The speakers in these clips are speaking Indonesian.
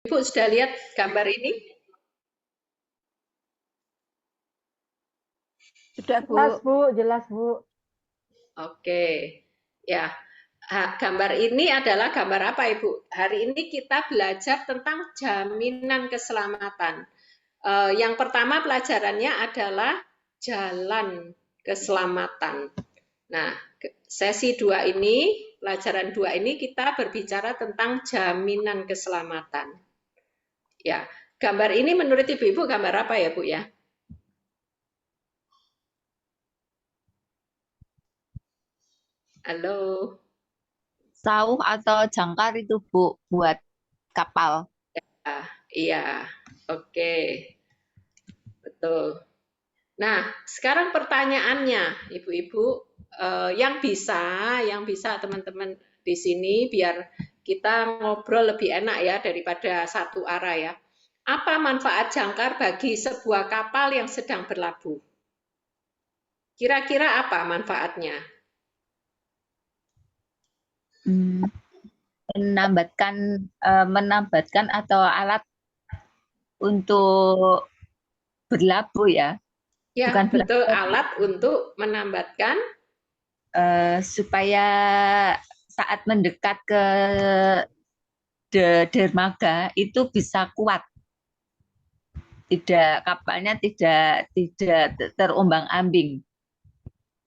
Ibu sudah lihat gambar ini? Sudah, Bu. Jelas, Bu, jelas, Bu. Oke, ya. Gambar ini adalah gambar apa, Ibu? Hari ini kita belajar tentang jaminan keselamatan. Yang pertama pelajarannya adalah jalan keselamatan. Nah, sesi 2 ini, pelajaran 2 ini kita berbicara tentang jaminan keselamatan. Ya, gambar ini menurut Ibu-ibu gambar apa ya, Bu ya? Halo. Sauh atau jangkar itu, Bu, buat kapal. Iya, oke, betul. Nah, sekarang pertanyaannya, Ibu-ibu, yang bisa teman-teman di sini biar kita ngobrol lebih enak ya daripada satu arah ya. Apa manfaat jangkar bagi sebuah kapal yang sedang berlabuh? Kira-kira apa manfaatnya? Menambatkan atau alat untuk berlabuh ya. Ya, Bukan betul, berlabuh, alat untuk menambatkan supaya saat mendekat ke dermaga itu bisa kuat. Kapalnya tidak terombang-ambing.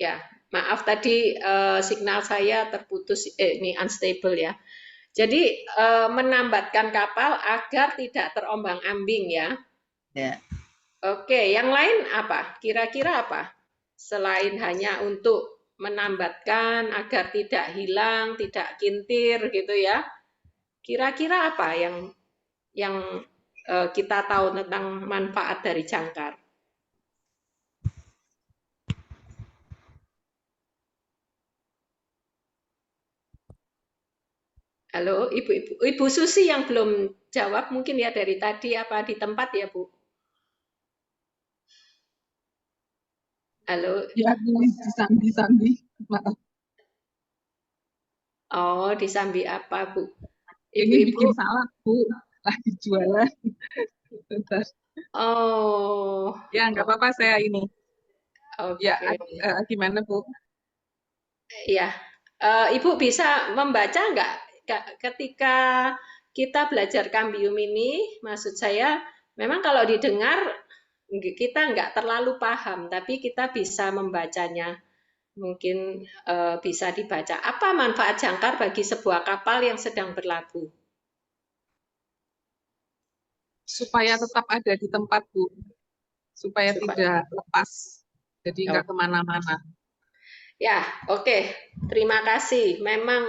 ya. Maaf tadi signal saya terputus, ini unstable ya. Jadi menambatkan kapal agar tidak terombang-ambing ya. Ya. Oke, yang lain apa? Kira-kira apa? Selain hanya untuk menambatkan agar tidak hilang, tidak kintir gitu ya. Kira-kira apa yang kita tahu tentang manfaat dari jangkar? Halo, Ibu Susi yang belum jawab mungkin ya dari tadi apa di tempat ya, Bu? Halo. Ya, disambi. Maaf. Oh, disambi apa, Bu? Ini Ibu-ibu. bikin salah, Bu. Lagi jualan. Oh. Ya, nggak apa-apa saya ini. Oke. Ya, gimana, Bu? Ya, Ibu bisa membaca nggak ketika kita belajar Kambium ini, maksud saya memang kalau didengar kita nggak terlalu paham, tapi kita bisa membacanya. Mungkin bisa dibaca. Apa manfaat jangkar bagi sebuah kapal yang sedang berlabuh? Supaya tetap ada di tempat, Bu. Supaya tidak lepas. Jadi nggak kemana-mana. Ya, oke. Terima kasih. Memang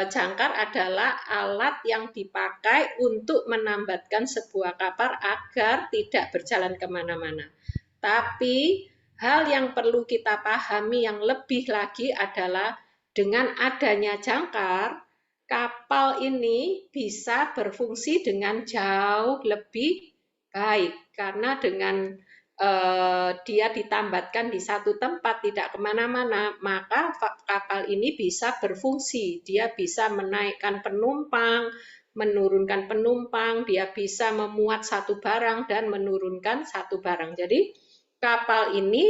jangkar adalah alat yang dipakai untuk menambatkan sebuah kapal agar tidak berjalan kemana-mana. Tapi hal yang perlu kita pahami yang lebih lagi adalah dengan adanya jangkar, kapal ini bisa berfungsi dengan jauh lebih baik. Karena dengan dia ditambatkan di satu tempat tidak kemana-mana, maka kapal ini bisa berfungsi. Dia bisa menaikkan penumpang, menurunkan penumpang, dia bisa memuat satu barang dan menurunkan satu barang. Jadi kapal ini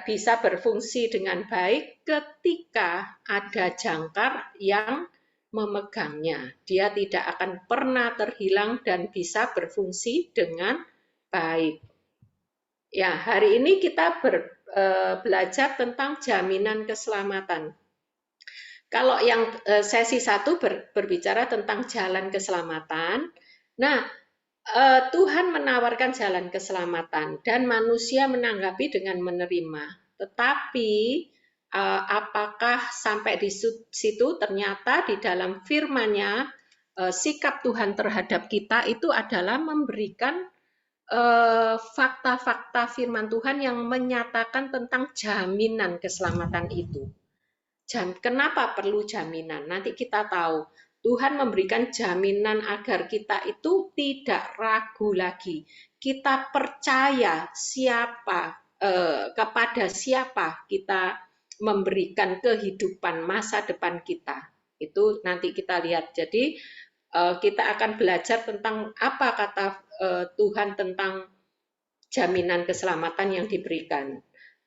bisa berfungsi dengan baik ketika ada jangkar yang memegangnya. Dia tidak akan pernah terhilang dan bisa berfungsi dengan baik. Ya, hari ini kita belajar tentang jaminan keselamatan. Kalau yang sesi 1 berbicara tentang jalan keselamatan. Nah, Tuhan menawarkan jalan keselamatan dan manusia menanggapi dengan menerima. Tetapi apakah sampai di situ ternyata di dalam firman-Nya sikap Tuhan terhadap kita itu adalah memberikan fakta-fakta firman Tuhan yang menyatakan tentang jaminan keselamatan itu. Kenapa perlu jaminan? Nanti kita tahu. Tuhan memberikan jaminan agar kita itu tidak ragu lagi. Kita percaya kepada siapa kita memberikan kehidupan masa depan kita. Itu nanti kita lihat. Jadi kita akan belajar tentang apa kata Tuhan tentang jaminan keselamatan yang diberikan.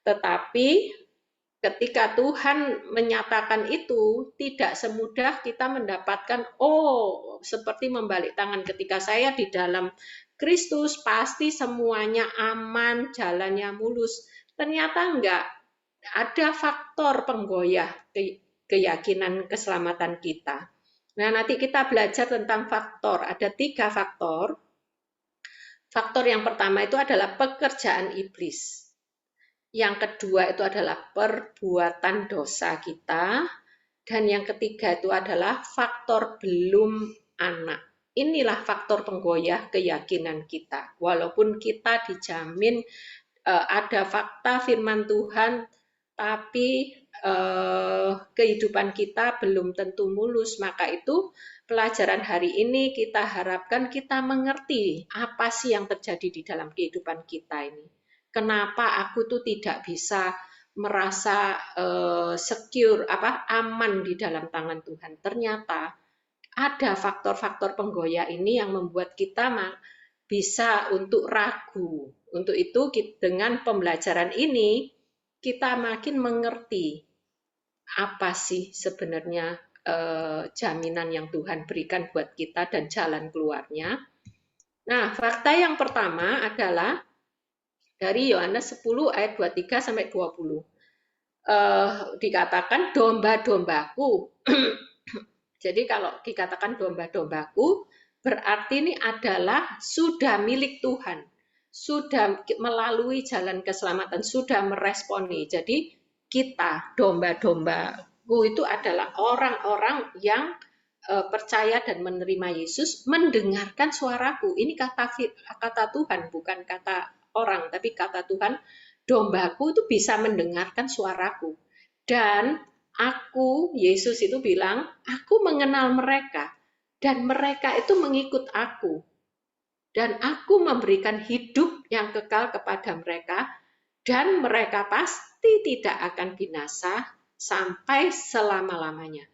Tetapi ketika Tuhan menyatakan itu, tidak semudah kita mendapatkan, oh, seperti membalik tangan. Ketika saya di dalam Kristus, pasti semuanya aman, jalannya mulus. Ternyata enggak. Ada faktor penggoyah keyakinan keselamatan kita. Nah, nanti kita belajar tentang faktor. Ada 3 faktor. Faktor yang pertama itu adalah pekerjaan iblis. Yang kedua itu adalah perbuatan dosa kita. Dan yang ketiga itu adalah faktor belum anak. Inilah faktor penggoyah keyakinan kita. Walaupun kita dijamin ada fakta firman Tuhan, tapi kehidupan kita belum tentu mulus. Maka itu pelajaran hari ini kita harapkan kita mengerti apa sih yang terjadi di dalam kehidupan kita ini. Kenapa aku tuh tidak bisa merasa secure, aman di dalam tangan Tuhan. Ternyata ada faktor-faktor penggoyah ini yang membuat kita bisa untuk ragu. Untuk itu dengan pembelajaran ini kita makin mengerti apa sih sebenarnya jaminan yang Tuhan berikan buat kita dan jalan keluarnya. Nah, fakta yang pertama adalah dari Yohanes 10 ayat 23 sampai 20. Dikatakan domba-dombaku. Jadi kalau dikatakan domba-dombaku, berarti ini adalah sudah milik Tuhan. Sudah melalui jalan keselamatan, sudah meresponi. Jadi kita, domba-dombaku itu adalah orang-orang yang percaya dan menerima Yesus, mendengarkan suaraku. Ini kata Tuhan, bukan kata orang, tapi kata Tuhan, dombaku itu bisa mendengarkan suaraku. Dan aku, Yesus itu bilang, aku mengenal mereka, dan mereka itu mengikut aku. Dan aku memberikan hidup yang kekal kepada mereka, dan mereka pasti tidak akan binasa sampai selama-lamanya.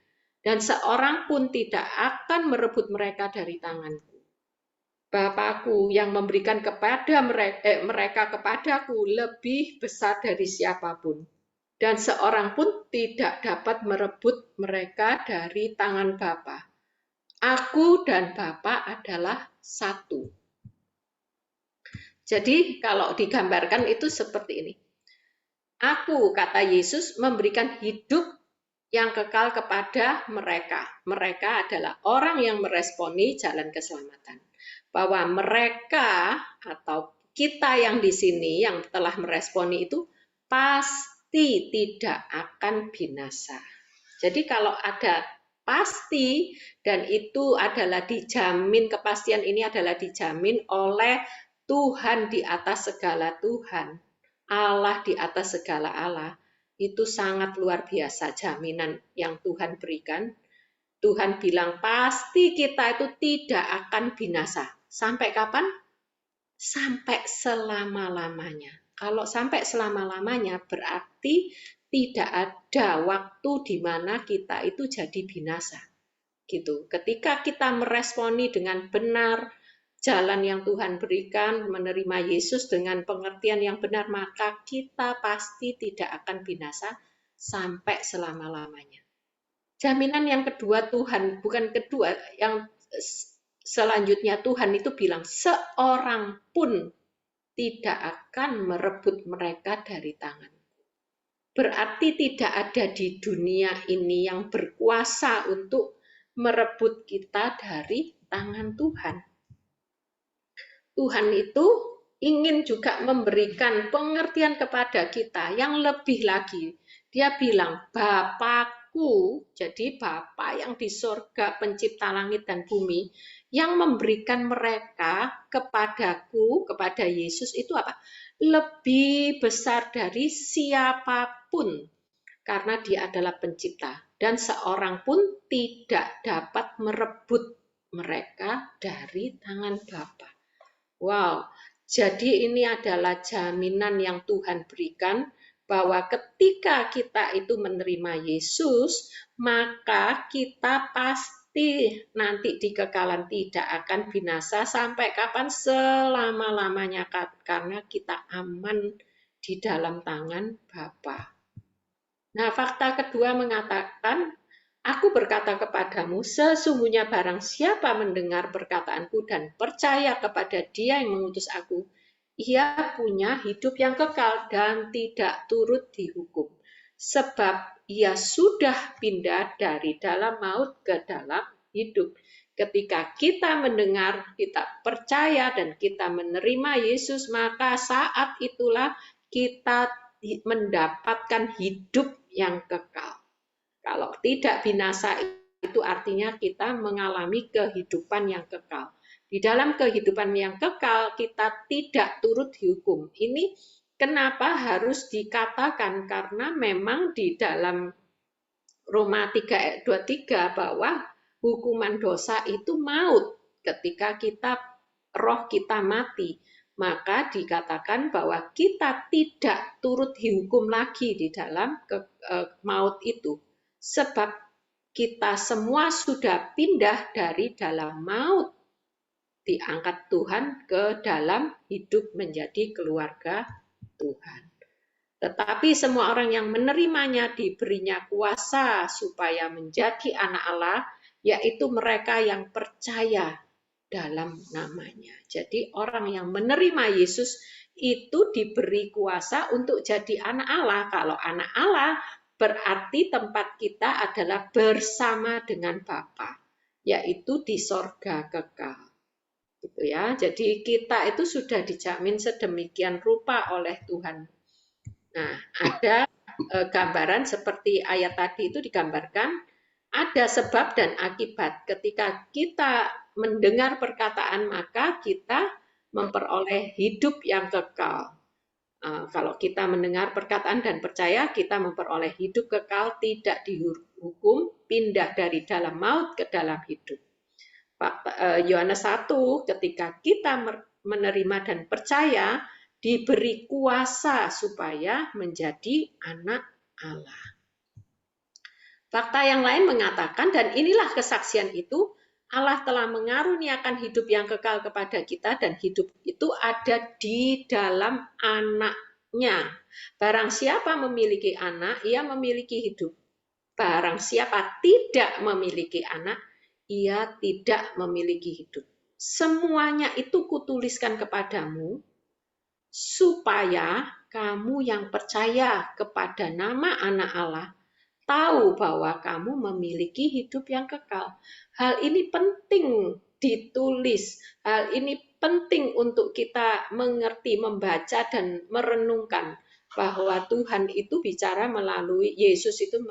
Dan seorang pun tidak akan merebut mereka dari tanganku. Bapakku yang memberikan kepada mereka kepadaku lebih besar dari siapapun. Dan seorang pun tidak dapat merebut mereka dari tangan Bapa. Aku dan Bapa adalah satu. Jadi kalau digambarkan itu seperti ini. Aku, kata Yesus, memberikan hidup yang kekal kepada mereka. Mereka adalah orang yang meresponi jalan keselamatan. Bahwa mereka atau kita yang di sini yang telah meresponi itu pasti tidak akan binasa. Jadi kalau ada pasti dan itu adalah dijamin, kepastian ini adalah dijamin oleh Tuhan di atas segala Tuhan, Allah di atas segala Allah. Itu sangat luar biasa jaminan yang Tuhan berikan. Tuhan bilang pasti kita itu tidak akan binasa. Sampai kapan? Sampai selama-lamanya. Kalau sampai selama-lamanya berarti tidak ada waktu di mana kita itu jadi binasa. Gitu. Ketika kita meresponi dengan benar jalan yang Tuhan berikan, menerima Yesus dengan pengertian yang benar, maka kita pasti tidak akan binasa sampai selama-lamanya. Jaminan yang kedua Tuhan, bukan kedua, yang selanjutnya Tuhan itu bilang, seorang pun tidak akan merebut mereka dari tanganku. Berarti tidak ada di dunia ini yang berkuasa untuk merebut kita dari tangan Tuhan. Tuhan itu ingin juga memberikan pengertian kepada kita yang lebih lagi. Dia bilang, Bapakku, jadi Bapa yang di surga, pencipta langit dan bumi, yang memberikan mereka kepadaku, kepada Yesus itu apa? Lebih besar dari siapapun, karena dia adalah pencipta. Dan seorang pun tidak dapat merebut mereka dari tangan Bapa. Wow, jadi ini adalah jaminan yang Tuhan berikan bahwa ketika kita itu menerima Yesus, maka kita pasti pasti nanti di kekalan tidak akan binasa sampai kapan? Selama-lamanya, karena kita aman di dalam tangan Bapa. Nah, fakta kedua mengatakan, aku berkata kepadamu, sesungguhnya barang siapa mendengar perkataanku dan percaya kepada Dia yang mengutus aku, ia punya hidup yang kekal dan tidak turut dihukum. Sebab ia sudah pindah dari dalam maut ke dalam hidup. Ketika kita mendengar, kita percaya, dan kita menerima Yesus, maka saat itulah kita mendapatkan hidup yang kekal. Kalau tidak binasa itu artinya kita mengalami kehidupan yang kekal. Di dalam kehidupan yang kekal kita tidak turut dihukum. Ini kenapa harus dikatakan, karena memang di dalam Roma 3 ayat 23 bahwa hukuman dosa itu maut ketika roh kita mati. Maka dikatakan bahwa kita tidak turut dihukum lagi di dalam maut itu. Sebab kita semua sudah pindah dari dalam maut, diangkat Tuhan ke dalam hidup menjadi keluarga Tuhan. Tetapi semua orang yang menerimanya diberinya kuasa supaya menjadi anak Allah, yaitu mereka yang percaya dalam namanya. Jadi orang yang menerima Yesus itu diberi kuasa untuk jadi anak Allah. Kalau anak Allah berarti tempat kita adalah bersama dengan Bapa, yaitu di sorga kekal. Gitu ya. Jadi kita itu sudah dijamin sedemikian rupa oleh Tuhan. Nah, ada gambaran seperti ayat tadi itu digambarkan, ada sebab dan akibat. Ketika kita mendengar perkataan, maka kita memperoleh hidup yang kekal. Kalau kita mendengar perkataan dan percaya, kita memperoleh hidup kekal, tidak dihukum, pindah dari dalam maut ke dalam hidup. Yohanes 1, ketika kita menerima dan percaya, diberi kuasa supaya menjadi anak Allah. Fakta yang lain mengatakan, dan inilah kesaksian itu, Allah telah mengaruniakan hidup yang kekal kepada kita, dan hidup itu ada di dalam Anak-Nya. Barang siapa memiliki anak, ia memiliki hidup. Barang siapa tidak memiliki anak, ia tidak memiliki hidup. Semuanya itu kutuliskan kepadamu, supaya kamu yang percaya kepada nama Anak Allah tahu bahwa kamu memiliki hidup yang kekal. Hal ini penting ditulis, hal ini penting untuk kita mengerti, membaca, dan merenungkan bahwa Tuhan itu bicara melalui Yesus, itu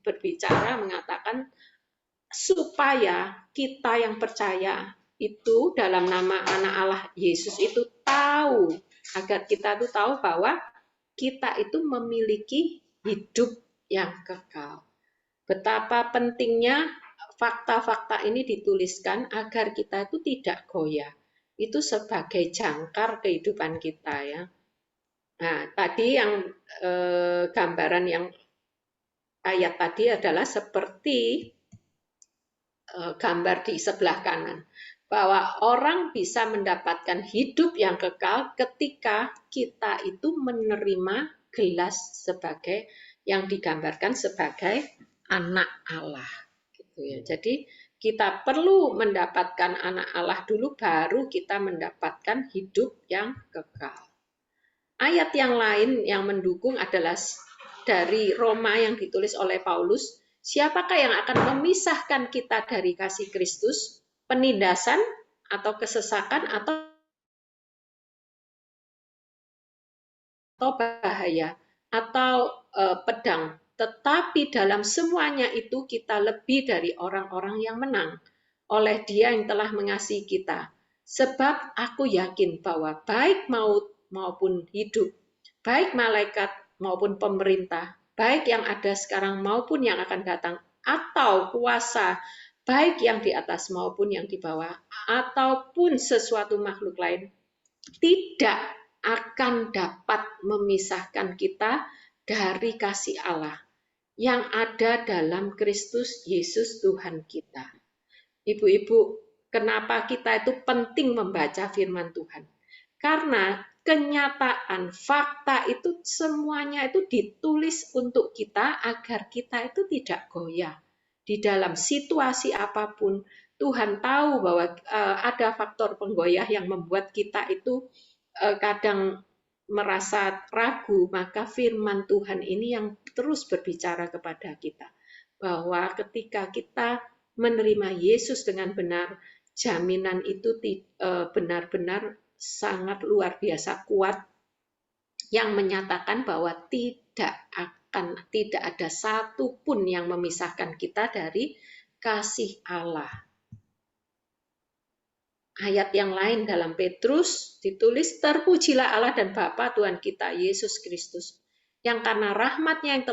berbicara mengatakan supaya kita yang percaya itu dalam nama Anak Allah Yesus itu tahu, agar kita tuh tahu bahwa kita itu memiliki hidup yang kekal. Betapa pentingnya fakta-fakta ini dituliskan agar kita itu tidak goyah. Itu sebagai jangkar kehidupan kita ya. Nah, tadi yang gambaran yang ayat tadi adalah seperti gambar di sebelah kanan, bahwa orang bisa mendapatkan hidup yang kekal ketika kita itu menerima gelas sebagai yang digambarkan sebagai anak Allah. Gitu ya. Jadi kita perlu mendapatkan anak Allah dulu, baru kita mendapatkan hidup yang kekal. Ayat yang lain yang mendukung adalah dari Roma yang ditulis oleh Paulus. Siapakah yang akan memisahkan kita dari kasih Kristus? Penindasan atau kesesakan atau bahaya atau pedang? Tetapi dalam semuanya itu kita lebih dari orang-orang yang menang oleh Dia yang telah mengasihi kita. Sebab aku yakin bahwa baik maut maupun hidup, baik malaikat maupun pemerintah, baik yang ada sekarang maupun yang akan datang, atau kuasa, baik yang di atas maupun yang di bawah, ataupun sesuatu makhluk lain, tidak akan dapat memisahkan kita dari kasih Allah yang ada dalam Kristus Yesus Tuhan kita. Ibu-ibu, kenapa kita itu penting membaca firman Tuhan? Karena kenyataan, fakta itu semuanya itu ditulis untuk kita agar kita itu tidak goyah. Di dalam situasi apapun, Tuhan tahu bahwa ada faktor penggoyah yang membuat kita itu kadang merasa ragu, maka firman Tuhan ini yang terus berbicara kepada kita. Bahwa ketika kita menerima Yesus dengan benar, jaminan itu benar-benar sangat luar biasa kuat yang menyatakan bahwa tidak ada satupun yang memisahkan kita dari kasih Allah. Ayat yang lain dalam Petrus ditulis, terpujilah Allah dan Bapa Tuhan kita Yesus Kristus, yang karena rahmatnya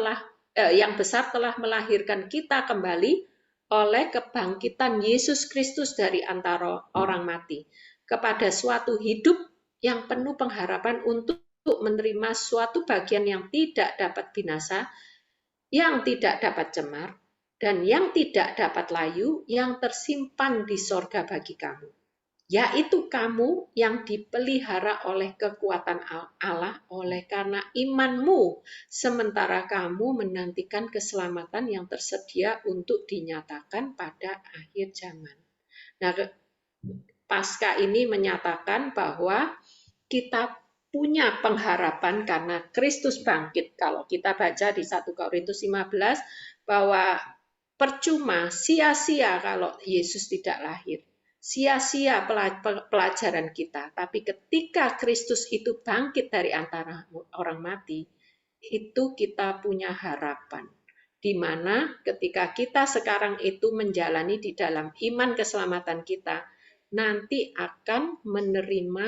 yang besar telah melahirkan kita kembali oleh kebangkitan Yesus Kristus dari antara orang mati, kepada suatu hidup yang penuh pengharapan untuk menerima suatu bagian yang tidak dapat binasa, yang tidak dapat cemar, dan yang tidak dapat layu, yang tersimpan di sorga bagi kamu. Yaitu kamu yang dipelihara oleh kekuatan Allah oleh karena imanmu, sementara kamu menantikan keselamatan yang tersedia untuk dinyatakan pada akhir zaman. Nah, Paskah ini menyatakan bahwa kita punya pengharapan karena Kristus bangkit. Kalau kita baca di 1 Korintus 15 bahwa percuma, sia-sia kalau Yesus tidak lahir. Sia-sia pelajaran kita. Tapi ketika Kristus itu bangkit dari antara orang mati, itu kita punya harapan. Di mana ketika kita sekarang itu menjalani di dalam iman keselamatan kita, nanti akan menerima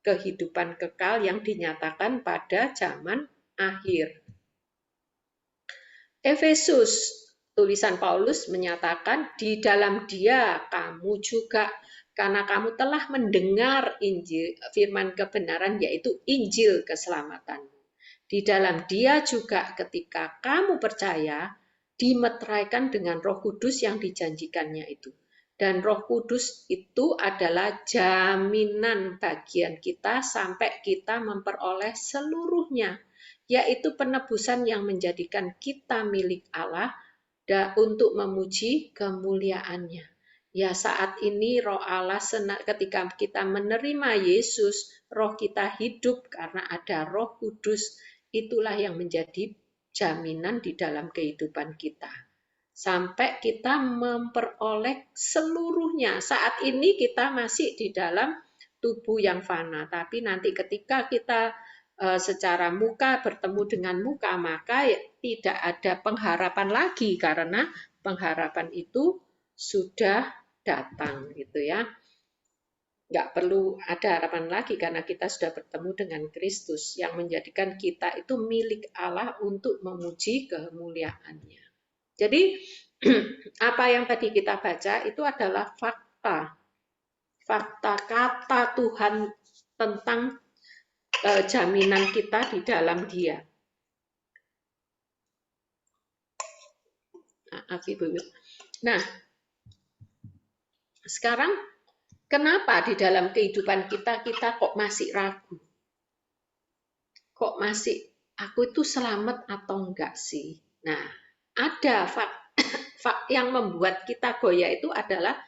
kehidupan kekal yang dinyatakan pada zaman akhir. Efesus, tulisan Paulus menyatakan, di dalam Dia kamu juga, karena kamu telah mendengar Injil, firman kebenaran, yaitu Injil keselamatan. Di dalam Dia juga ketika kamu percaya, dimeteraikan dengan Roh Kudus yang dijanjikannya itu. Dan Roh Kudus itu adalah jaminan bagian kita sampai kita memperoleh seluruhnya, yaitu penebusan yang menjadikan kita milik Allah untuk memuji kemuliaannya. Ya, saat ini Roh Allah, ketika kita menerima Yesus, roh kita hidup karena ada Roh Kudus. Itulah yang menjadi jaminan di dalam kehidupan kita. Sampai kita memperoleh seluruhnya. Saat ini kita masih di dalam tubuh yang fana, tapi nanti ketika kita secara muka bertemu dengan muka, maka tidak ada pengharapan lagi karena pengharapan itu sudah datang, gitu ya. Nggak perlu ada harapan lagi karena kita sudah bertemu dengan Kristus yang menjadikan kita itu milik Allah untuk memuji kemuliaannya. Jadi apa yang tadi kita baca itu adalah fakta. Fakta kata Tuhan tentang jaminan kita di dalam Dia. Nah, sekarang kenapa di dalam kehidupan kita kok masih ragu? Kok masih, aku itu selamat atau enggak sih? Nah, ada yang membuat kita goyah itu adalah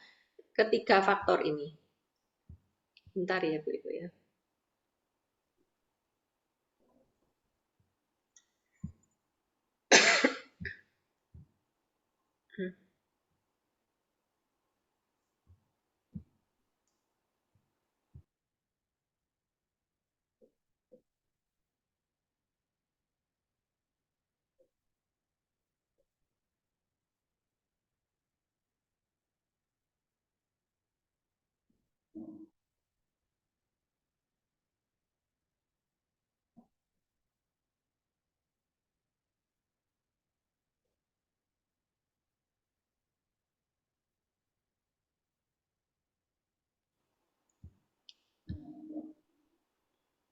ketiga faktor ini. Bentar ya, Bu Ibu ya.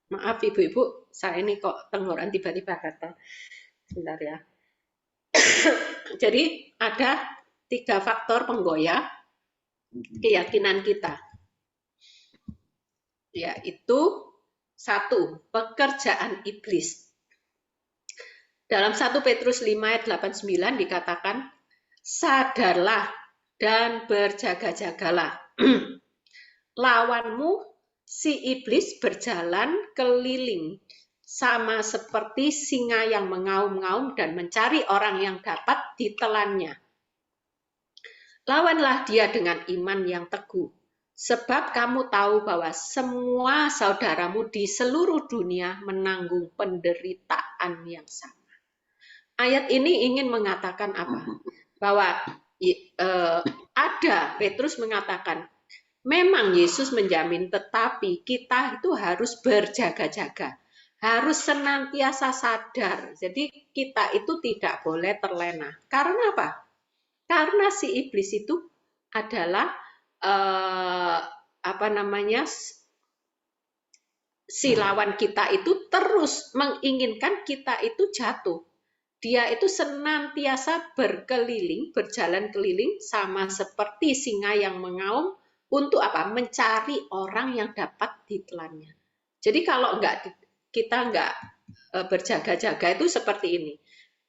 Maaf Ibu-ibu, saya ini kok tenggorokan tiba-tiba gatal. Sebentar ya. Jadi ada 3 faktor penggoyah keyakinan kita. Yaitu satu, pekerjaan iblis. Dalam 1 Petrus 5 ayat 89 dikatakan, sadarlah dan berjaga-jagalah. Lawanmu si iblis berjalan keliling sama seperti singa yang mengaum-ngaum dan mencari orang yang dapat ditelannya. Lawanlah dia dengan iman yang teguh, sebab kamu tahu bahwa semua saudaramu di seluruh dunia menanggung penderitaan yang sama. Ayat ini ingin mengatakan apa? Bahwa Petrus mengatakan, memang Yesus menjamin, tetapi kita itu harus berjaga-jaga, harus senantiasa sadar. Jadi kita itu tidak boleh terlena. Karena apa? Karena si iblis itu adalah si lawan kita itu terus menginginkan kita itu jatuh. Dia itu senantiasa berkeliling, berjalan keliling sama seperti singa yang mengaum untuk apa? Mencari orang yang dapat ditelannya. Jadi kalau kita nggak berjaga-jaga itu seperti ini.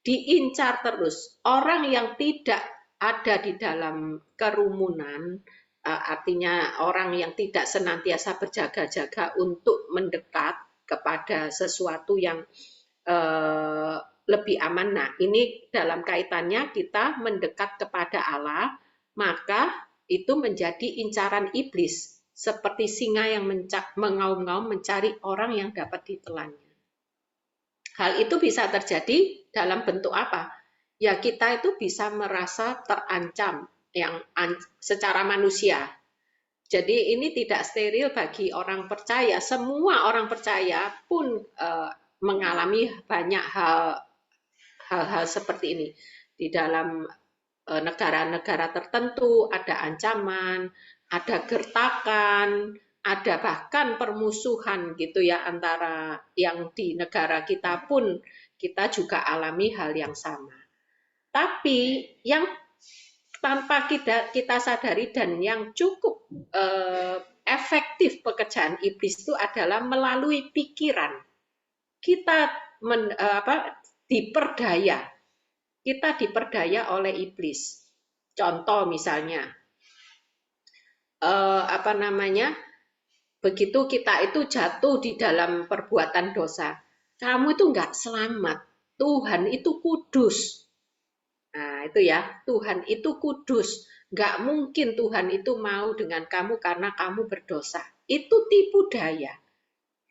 Diincar terus. Orang yang tidak ada di dalam kerumunan, artinya orang yang tidak senantiasa berjaga-jaga untuk mendekat kepada sesuatu yang lebih aman. Nah, ini dalam kaitannya kita mendekat kepada Allah, maka itu menjadi incaran iblis, seperti singa yang mengaum-ngaum mencari orang yang dapat ditelannya. Hal itu bisa terjadi dalam bentuk apa? Ya, kita itu bisa merasa terancam secara manusia. Jadi ini tidak steril bagi orang percaya. Semua orang percaya pun mengalami banyak hal-hal seperti ini. Di dalam negara-negara tertentu ada ancaman, ada gertakan, ada bahkan permusuhan gitu ya, antara yang di negara kita pun kita juga alami hal yang sama. Tapi yang tanpa kita sadari dan yang cukup efektif pekerjaan iblis itu adalah melalui pikiran. Kita diperdaya. Kita diperdaya oleh iblis. Contoh misalnya, begitu kita itu jatuh di dalam perbuatan dosa, kamu itu nggak selamat. Tuhan itu kudus. Nah itu ya, Tuhan itu kudus. Nggak mungkin Tuhan itu mau dengan kamu karena kamu berdosa. Itu tipu daya.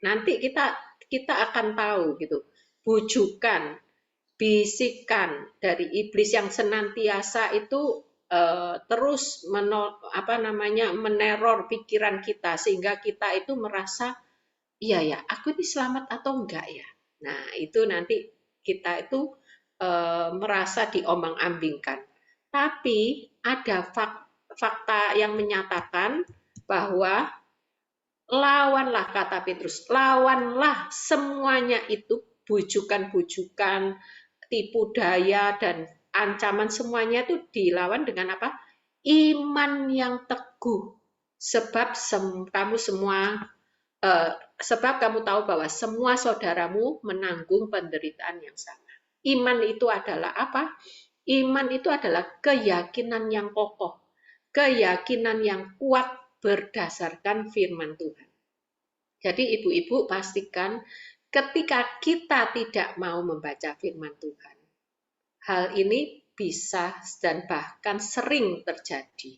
Nanti kita akan tahu gitu. Bujukan, bisikan dari iblis yang senantiasa itu terus meneror pikiran kita sehingga kita itu merasa iya ya, aku ini selamat atau enggak ya. Nah, itu nanti kita itu merasa diombang-ambingkan. Tapi ada fakta yang menyatakan bahwa lawanlah, kata Petrus, lawanlah semuanya itu, bujukan-bujukan, tipu daya dan ancaman, semuanya itu dilawan dengan apa? Iman yang teguh. Sebab kamu tahu bahwa semua saudaramu menanggung penderitaan yang sama. Iman itu adalah apa? Iman itu adalah keyakinan yang kokoh, keyakinan yang kuat berdasarkan firman Tuhan. Jadi ibu-ibu pastikan ketika kita tidak mau membaca firman Tuhan, hal ini bisa dan bahkan sering terjadi.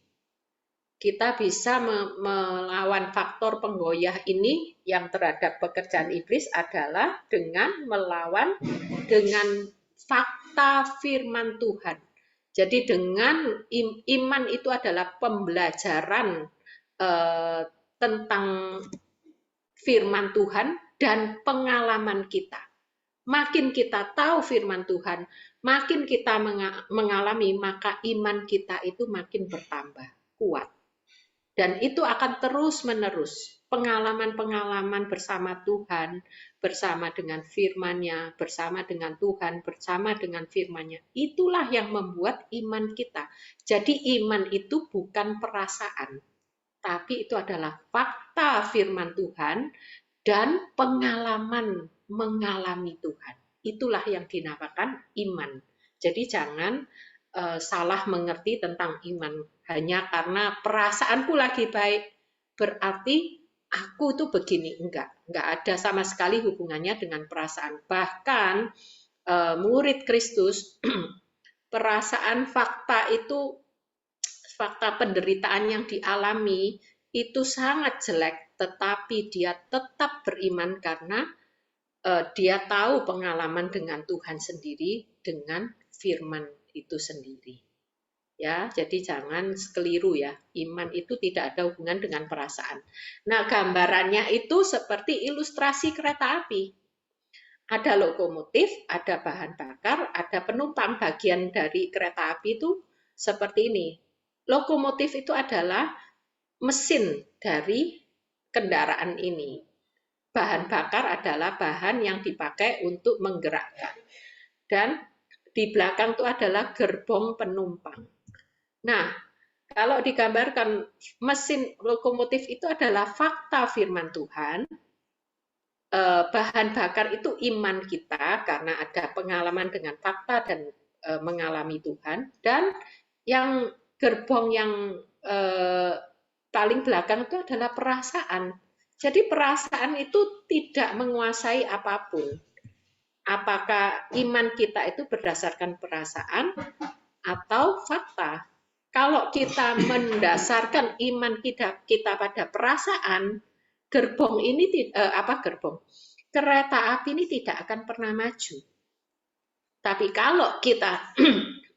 Kita bisa melawan faktor penggoyah ini yang terhadap pekerjaan iblis adalah dengan melawan dengan fakta firman Tuhan. Jadi dengan iman itu adalah pembelajaran tentang firman Tuhan dan pengalaman kita. Makin kita tahu firman Tuhan, makin kita mengalami, maka iman kita itu makin bertambah kuat. Dan itu akan terus-menerus. Pengalaman-pengalaman bersama Tuhan, bersama dengan firman-Nya, bersama dengan Tuhan, bersama dengan firman-Nya. Itulah yang membuat iman kita. Jadi iman itu bukan perasaan, tapi itu adalah fakta firman Tuhan dan pengalaman mengalami Tuhan. Itulah yang dinamakan iman. Jadi jangan salah mengerti tentang iman hanya karena perasaanku lagi baik berarti aku tuh begini. Enggak ada sama sekali hubungannya dengan perasaan. Bahkan murid Kristus perasaan fakta itu, fakta penderitaan yang dialami itu sangat jelek, tetapi dia tetap beriman karena dia tahu pengalaman dengan Tuhan sendiri, dengan firman itu sendiri. Ya, jadi jangan keliru ya. Iman itu tidak ada hubungan dengan perasaan. Nah, gambarannya itu seperti ilustrasi kereta api. Ada lokomotif, ada bahan bakar, ada penumpang. Bagian dari kereta api itu seperti ini. Lokomotif itu adalah mesin dari kendaraan ini. Bahan bakar adalah bahan yang dipakai untuk menggerakkan. Dan di belakang itu adalah gerbong penumpang. Nah, kalau digambarkan mesin lokomotif itu adalah fakta firman Tuhan, bahan bakar itu iman kita karena ada pengalaman dengan fakta dan mengalami Tuhan, dan yang gerbong yang paling belakang itu adalah perasaan. Jadi perasaan itu tidak menguasai apapun. Apakah iman kita itu berdasarkan perasaan atau fakta? Kalau kita mendasarkan iman kita pada perasaan, gerbong ini kereta api ini tidak akan pernah maju. Tapi kalau kita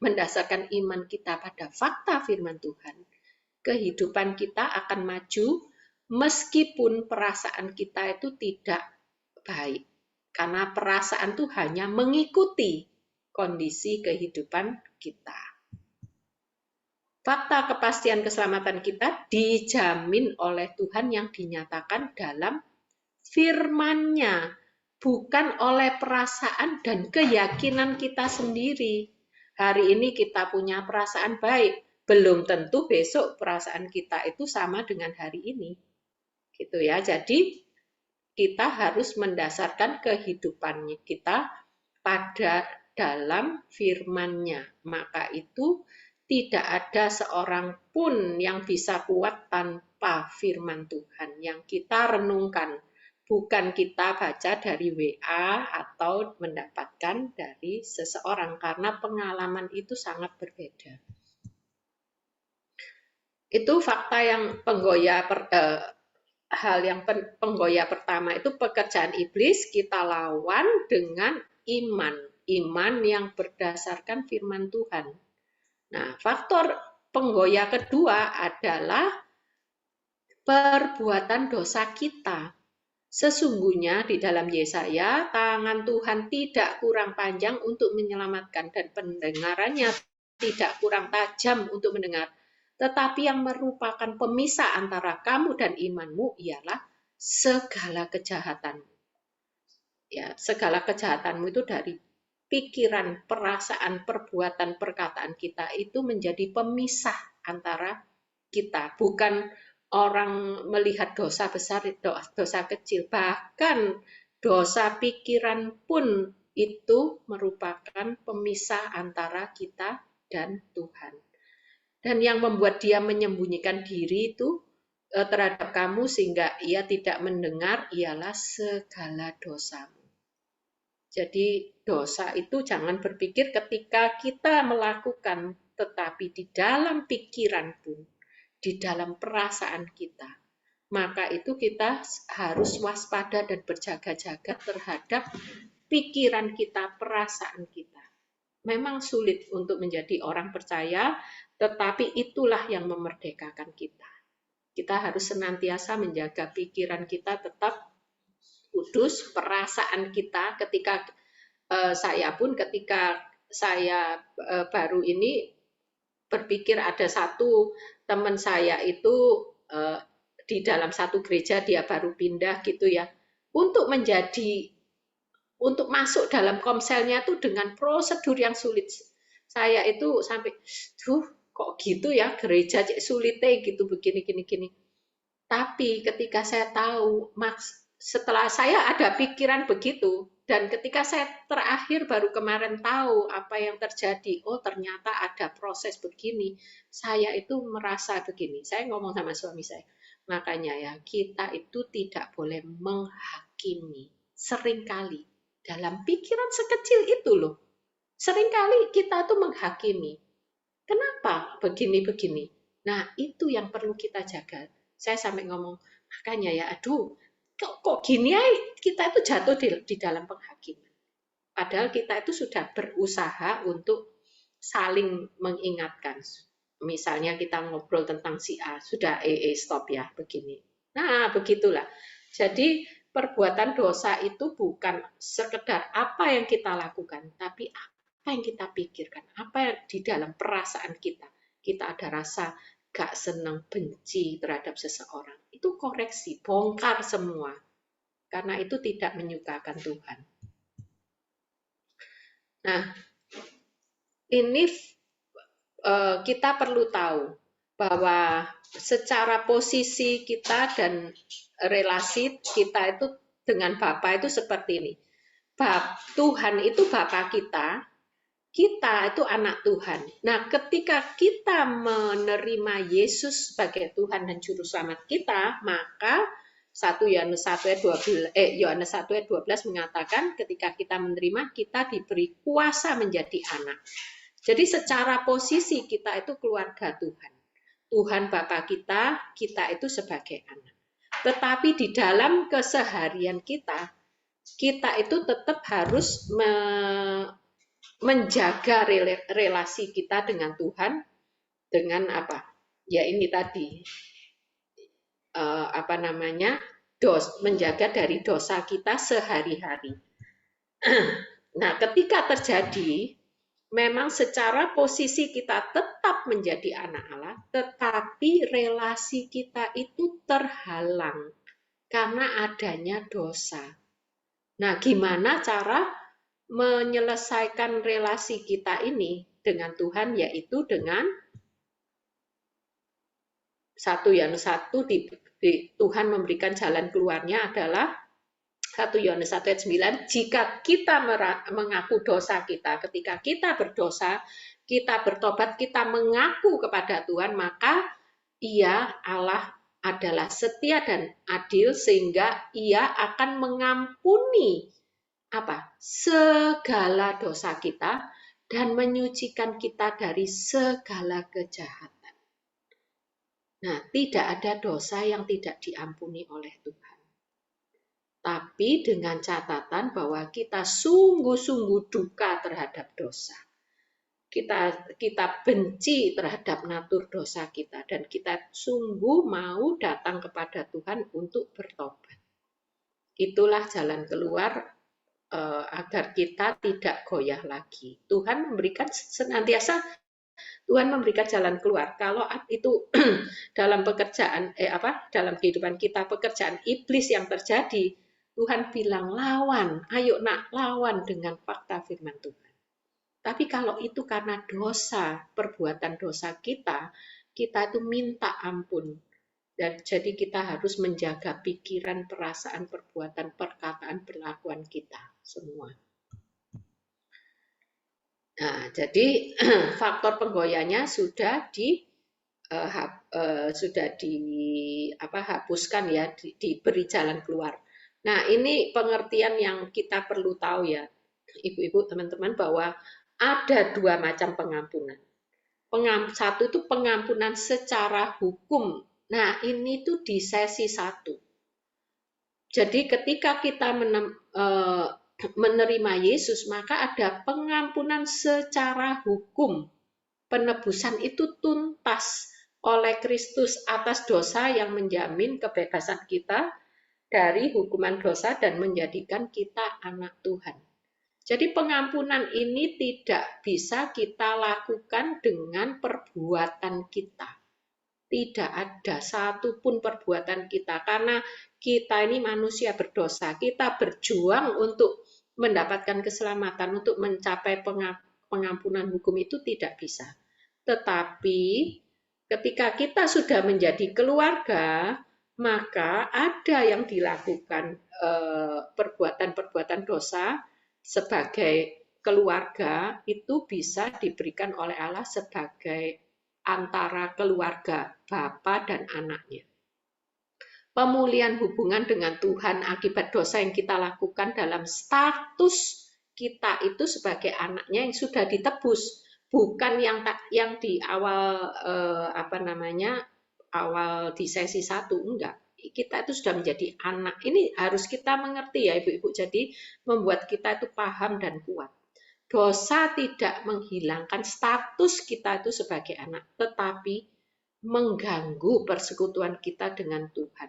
mendasarkan iman kita pada fakta firman Tuhan, kehidupan kita akan maju meskipun perasaan kita itu tidak baik. Karena perasaan itu hanya mengikuti kondisi kehidupan kita. Fakta kepastian keselamatan kita dijamin oleh Tuhan yang dinyatakan dalam firman-Nya, bukan oleh perasaan dan keyakinan kita sendiri. Hari ini kita punya perasaan baik, belum tentu besok perasaan kita itu sama dengan hari ini. Gitu ya. Jadi kita harus mendasarkan kehidupannya kita pada dalam firman-Nya. Maka itu tidak ada seorang pun yang bisa kuat tanpa firman Tuhan yang kita renungkan. Bukan kita baca dari WA atau mendapatkan dari seseorang, karena pengalaman itu sangat berbeda. Itu fakta yang penggoyah, hal yang penggoyah pertama itu pekerjaan iblis kita lawan dengan iman. Iman yang berdasarkan firman Tuhan. Nah, faktor penggoyah kedua adalah perbuatan dosa kita. Sesungguhnya di dalam Yesaya, tangan Tuhan tidak kurang panjang untuk menyelamatkan dan pendengarannya tidak kurang tajam untuk mendengar. Tetapi yang merupakan pemisah antara kamu dan imanmu ialah segala kejahatanmu. Ya, segala kejahatanmu itu dari pikiran, perasaan, perbuatan, perkataan kita itu menjadi pemisah antara kita. Bukan orang melihat dosa besar, dosa kecil. Bahkan dosa pikiran pun itu merupakan pemisah antara kita dan Tuhan. Dan yang membuat dia menyembunyikan diri itu terhadap kamu sehingga ia tidak mendengar ialah segala dosamu. Jadi dosa itu jangan berpikir ketika kita melakukan, tetapi di dalam pikiran pun, di dalam perasaan kita. Maka itu kita harus waspada dan berjaga-jaga terhadap pikiran kita, perasaan kita. Memang sulit untuk menjadi orang percaya, tetapi itulah yang memerdekakan kita. Kita harus senantiasa menjaga pikiran kita tetap kudus, perasaan kita ketika saya pun ketika saya baru ini berpikir ada satu teman saya itu di dalam satu gereja dia baru pindah gitu ya, untuk masuk dalam komselnya tuh dengan prosedur yang sulit. Saya itu sampai, kok gitu ya gereja sulitnya gitu begini gini. Tapi ketika saya tahu, setelah saya ada pikiran begitu, dan ketika saya terakhir baru kemarin tahu apa yang terjadi, oh ternyata ada proses begini, saya itu merasa begini. Saya ngomong sama suami saya, makanya ya kita itu tidak boleh menghakimi. Seringkali dalam pikiran sekecil itu loh, seringkali kita tuh menghakimi. Kenapa begini-begini? Nah, itu yang perlu kita jaga. Saya sampai ngomong, makanya ya, aduh, kok gini ya, kita itu jatuh di dalam penghakiman. Padahal kita itu sudah berusaha untuk saling mengingatkan. Misalnya kita ngobrol tentang si A, sudah stop ya, begini. Nah, begitulah. Jadi, perbuatan dosa itu bukan sekedar apa yang kita lakukan, tapi apa yang kita pikirkan, apa yang di dalam perasaan kita. Kita ada rasa gak senang, benci terhadap seseorang. Itu koreksi, bongkar semua. Karena itu tidak menyukakan Tuhan. Nah, ini kita perlu tahu bahwa secara posisi kita dan relasi kita itu dengan Bapa itu seperti ini. Tuhan itu Bapa kita itu anak Tuhan. Nah, ketika kita menerima Yesus sebagai Tuhan dan Juru Selamat kita, maka 1 Yohanes 1 ayat 12 mengatakan ketika kita menerima, kita diberi kuasa menjadi anak. Jadi secara posisi kita itu keluarga Tuhan. Tuhan Bapa kita itu sebagai anak. Tetapi di dalam keseharian kita itu tetap harus menjaga relasi kita dengan Tuhan dengan apa? Ya ini tadi menjaga dari dosa kita sehari-hari. Nah, ketika terjadi, memang secara posisi kita tetap menjadi anak Allah, tetapi relasi kita itu terhalang karena adanya dosa. Nah, gimana cara menyelesaikan relasi kita ini dengan Tuhan, yaitu dengan 1 Yohanes 1 Tuhan memberikan jalan keluarnya adalah 1 Yohanes 1 ayat 9, jika kita mengaku dosa kita, ketika kita berdosa, kita bertobat, kita mengaku kepada Tuhan, maka Ia Allah adalah setia dan adil sehingga Ia akan mengampuni segala dosa kita dan menyucikan kita dari segala kejahatan. Nah, tidak ada dosa yang tidak diampuni oleh Tuhan. Tapi dengan catatan bahwa kita sungguh-sungguh duka terhadap dosa. Kita benci terhadap natur dosa kita dan kita sungguh mau datang kepada Tuhan untuk bertobat. Itulah jalan keluar agar kita tidak goyah lagi. Tuhan memberikan senantiasa jalan keluar. Kalau itu dalam pekerjaan dalam kehidupan kita pekerjaan iblis yang terjadi, Tuhan bilang lawan, ayo nak lawan dengan fakta firman Tuhan. Tapi kalau itu karena dosa, perbuatan dosa kita itu minta ampun. Dan jadi kita harus menjaga pikiran, perasaan, perbuatan, perkataan, perlakuan kita semua. Nah, jadi faktor penggoyahnya sudah dihapuskan ya, diberi jalan keluar. Nah, ini pengertian yang kita perlu tahu ya, ibu-ibu, teman-teman, bahwa ada dua macam pengampunan. Satu itu pengampunan secara hukum. Nah, ini tuh di sesi 1. Jadi ketika kita menerima Yesus, maka ada pengampunan secara hukum. Penebusan itu tuntas oleh Kristus atas dosa yang menjamin kebebasan kita dari hukuman dosa dan menjadikan kita anak Tuhan. Jadi pengampunan ini tidak bisa kita lakukan dengan perbuatan kita. Tidak ada satupun perbuatan kita, karena kita ini manusia berdosa. Kita berjuang untuk mendapatkan keselamatan, untuk mencapai pengampunan hukum itu tidak bisa. Tetapi ketika kita sudah menjadi keluarga, maka ada yang dilakukan perbuatan-perbuatan dosa sebagai keluarga itu bisa diberikan oleh Allah sebagai antara keluarga, bapa dan anaknya. Pemulihan hubungan dengan Tuhan akibat dosa yang kita lakukan dalam status kita itu sebagai anaknya yang sudah ditebus, bukan yang di awal awal di sesi 1, enggak. Kita itu sudah menjadi anak. Ini harus kita mengerti ya Ibu-ibu. Jadi membuat kita itu paham dan kuat. Dosa tidak menghilangkan status kita itu sebagai anak, tetapi mengganggu persekutuan kita dengan Tuhan.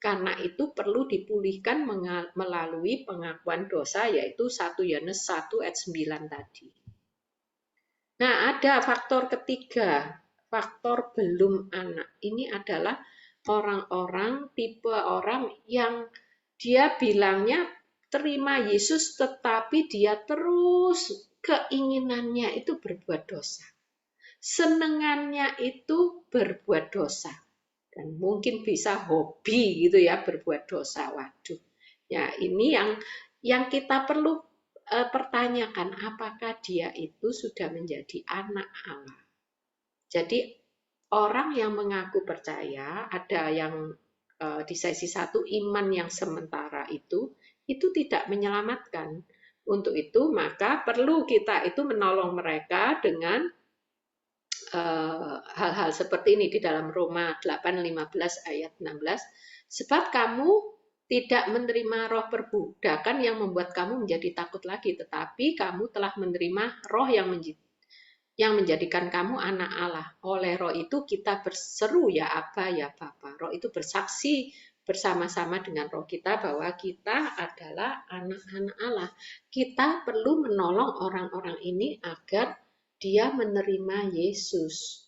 Karena itu perlu dipulihkan melalui pengakuan dosa, yaitu 1 Yohanes 1 ayat 9 tadi. Nah, ada faktor ketiga, faktor belum anak. Ini adalah orang-orang, tipe orang yang dia bilangnya terima Yesus, tetapi dia terus keinginannya itu berbuat dosa. Senengannya itu berbuat dosa. Dan mungkin bisa hobi gitu ya, berbuat dosa. Waduh. Ya, ini yang kita perlu pertanyakan, apakah dia itu sudah menjadi anak Allah. Jadi orang yang mengaku percaya, ada yang di sesi 1 iman yang sementara itu tidak menyelamatkan. Untuk itu maka perlu kita itu menolong mereka dengan hal-hal seperti ini di dalam Roma 8:15 ayat 16. Sebab kamu tidak menerima roh perbudakan yang membuat kamu menjadi takut lagi, tetapi kamu telah menerima roh yang menjadikan kamu anak Allah. Oleh roh itu kita berseru ya Aba ya Bapa. Roh itu bersaksi bersama-sama dengan roh kita bahwa kita adalah anak-anak Allah. Kita perlu menolong orang-orang ini agar dia menerima Yesus.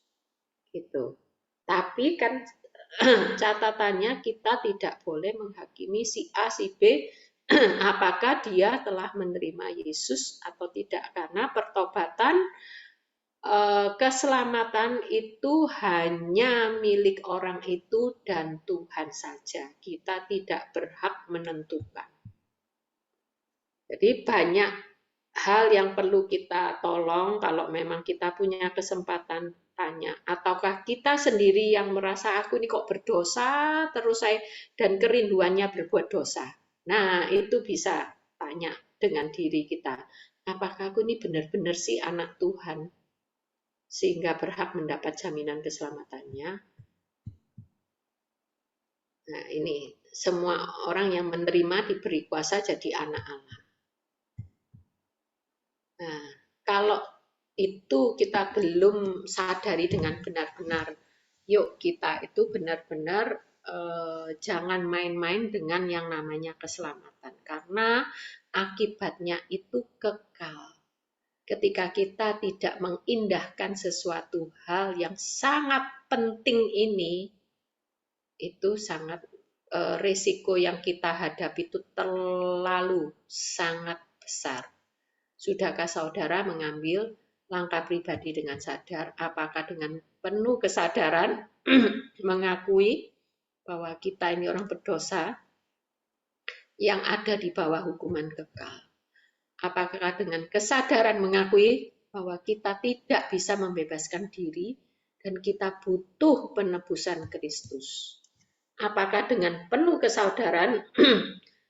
Gitu. Tapi kan catatannya kita tidak boleh menghakimi si A, si B apakah dia telah menerima Yesus atau tidak, karena pertobatan keselamatan itu hanya milik orang itu dan Tuhan saja. Kita tidak berhak menentukan. Jadi banyak hal yang perlu kita tolong kalau memang kita punya kesempatan tanya. Ataukah kita sendiri yang merasa aku ini kok berdosa terus dan kerinduannya berbuat dosa. Nah itu bisa tanya dengan diri kita. Apakah aku ini benar-benar sih anak Tuhan? Sehingga berhak mendapat jaminan keselamatannya. Nah, ini semua orang yang menerima diberi kuasa jadi anak Allah. Nah, kalau itu kita belum sadari dengan benar-benar, yuk kita itu benar-benar jangan main-main dengan yang namanya keselamatan, karena akibatnya itu kekal. Ketika kita tidak mengindahkan sesuatu hal yang sangat penting ini, itu sangat risiko yang kita hadapi itu terlalu sangat besar. Sudahkah saudara mengambil langkah pribadi dengan sadar? Apakah dengan penuh kesadaran mengakui bahwa kita ini orang berdosa yang ada di bawah hukuman kekal? Apakah dengan kesadaran mengakui bahwa kita tidak bisa membebaskan diri dan kita butuh penebusan Kristus? Apakah dengan penuh kesadaran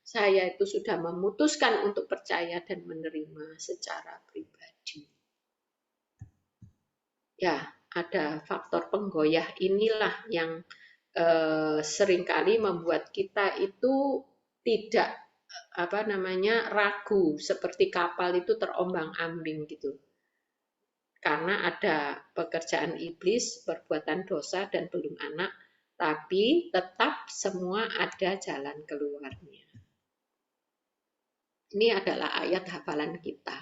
saya itu sudah memutuskan untuk percaya dan menerima secara pribadi? Ya, ada faktor penggoyah inilah yang seringkali membuat kita itu tidak ragu, seperti kapal itu terombang-ambing gitu. Karena ada pekerjaan iblis, perbuatan dosa dan belum anak, tapi tetap semua ada jalan keluarnya. Ini adalah ayat hafalan kita.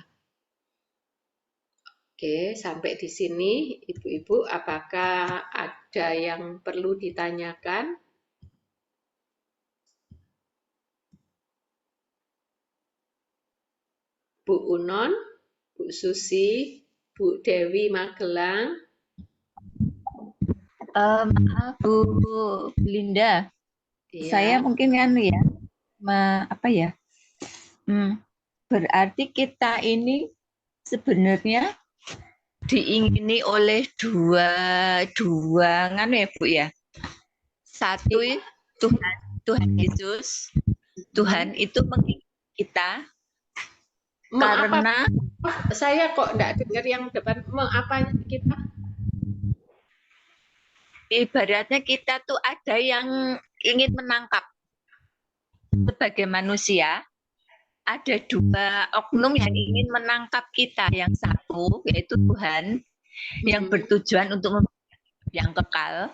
Oke, sampai di sini Ibu-ibu, apakah ada yang perlu ditanyakan? Bu Unon, Bu Susi, Bu Dewi Magelang. Maaf Bu Linda, saya Iya. mungkin kan ya, apa ya? Berarti kita ini sebenarnya diingini oleh dua kan ya Bu ya. Satu Tuhan Yesus, Tuhan itu mengingini kita Apa? karena Saya kok enggak dengar yang depan. Apa kita? ibaratnya kita tuh ada yang ingin menangkap sebagai manusia. Ada dua oknum yang ingin menangkap kita. Yang satu yaitu Tuhan yang bertujuan untuk yang kekal,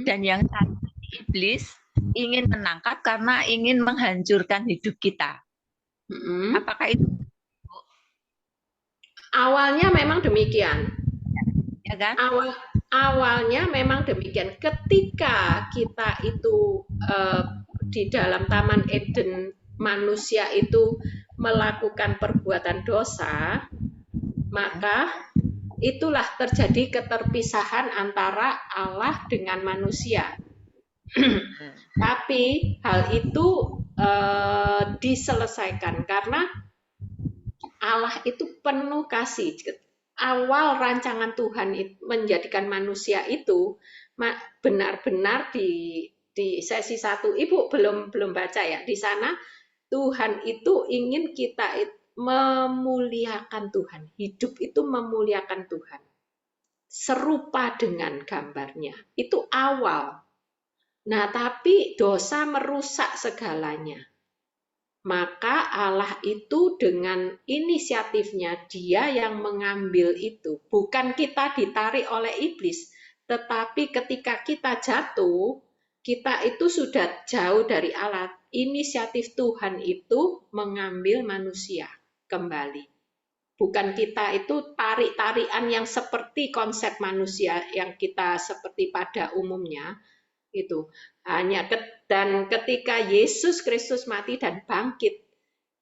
dan yang satu iblis ingin menangkap karena ingin menghancurkan hidup kita. Apakah itu? Awalnya memang demikian. Ya kan? Awalnya memang demikian. Ketika kita itu di dalam Taman Eden, manusia itu melakukan perbuatan dosa, maka itulah terjadi keterpisahan antara Allah dengan manusia. Tapi hal itu diselesaikan karena Allah itu penuh kasih. Awal rancangan Tuhan menjadikan manusia itu benar-benar di sesi 1, Ibu belum baca ya, di sana Tuhan itu ingin kita memuliakan Tuhan, hidup itu memuliakan Tuhan, serupa dengan gambarnya, itu awal. Nah, tapi dosa merusak segalanya. Maka Allah itu dengan inisiatifnya, dia yang mengambil itu. Bukan kita ditarik oleh iblis, tetapi ketika kita jatuh, kita itu sudah jauh dari Allah. Inisiatif Tuhan itu mengambil manusia kembali. Bukan kita itu tarik-tarikan yang seperti konsep manusia yang kita seperti pada umumnya, itu hanya dan ketika Yesus Kristus mati dan bangkit,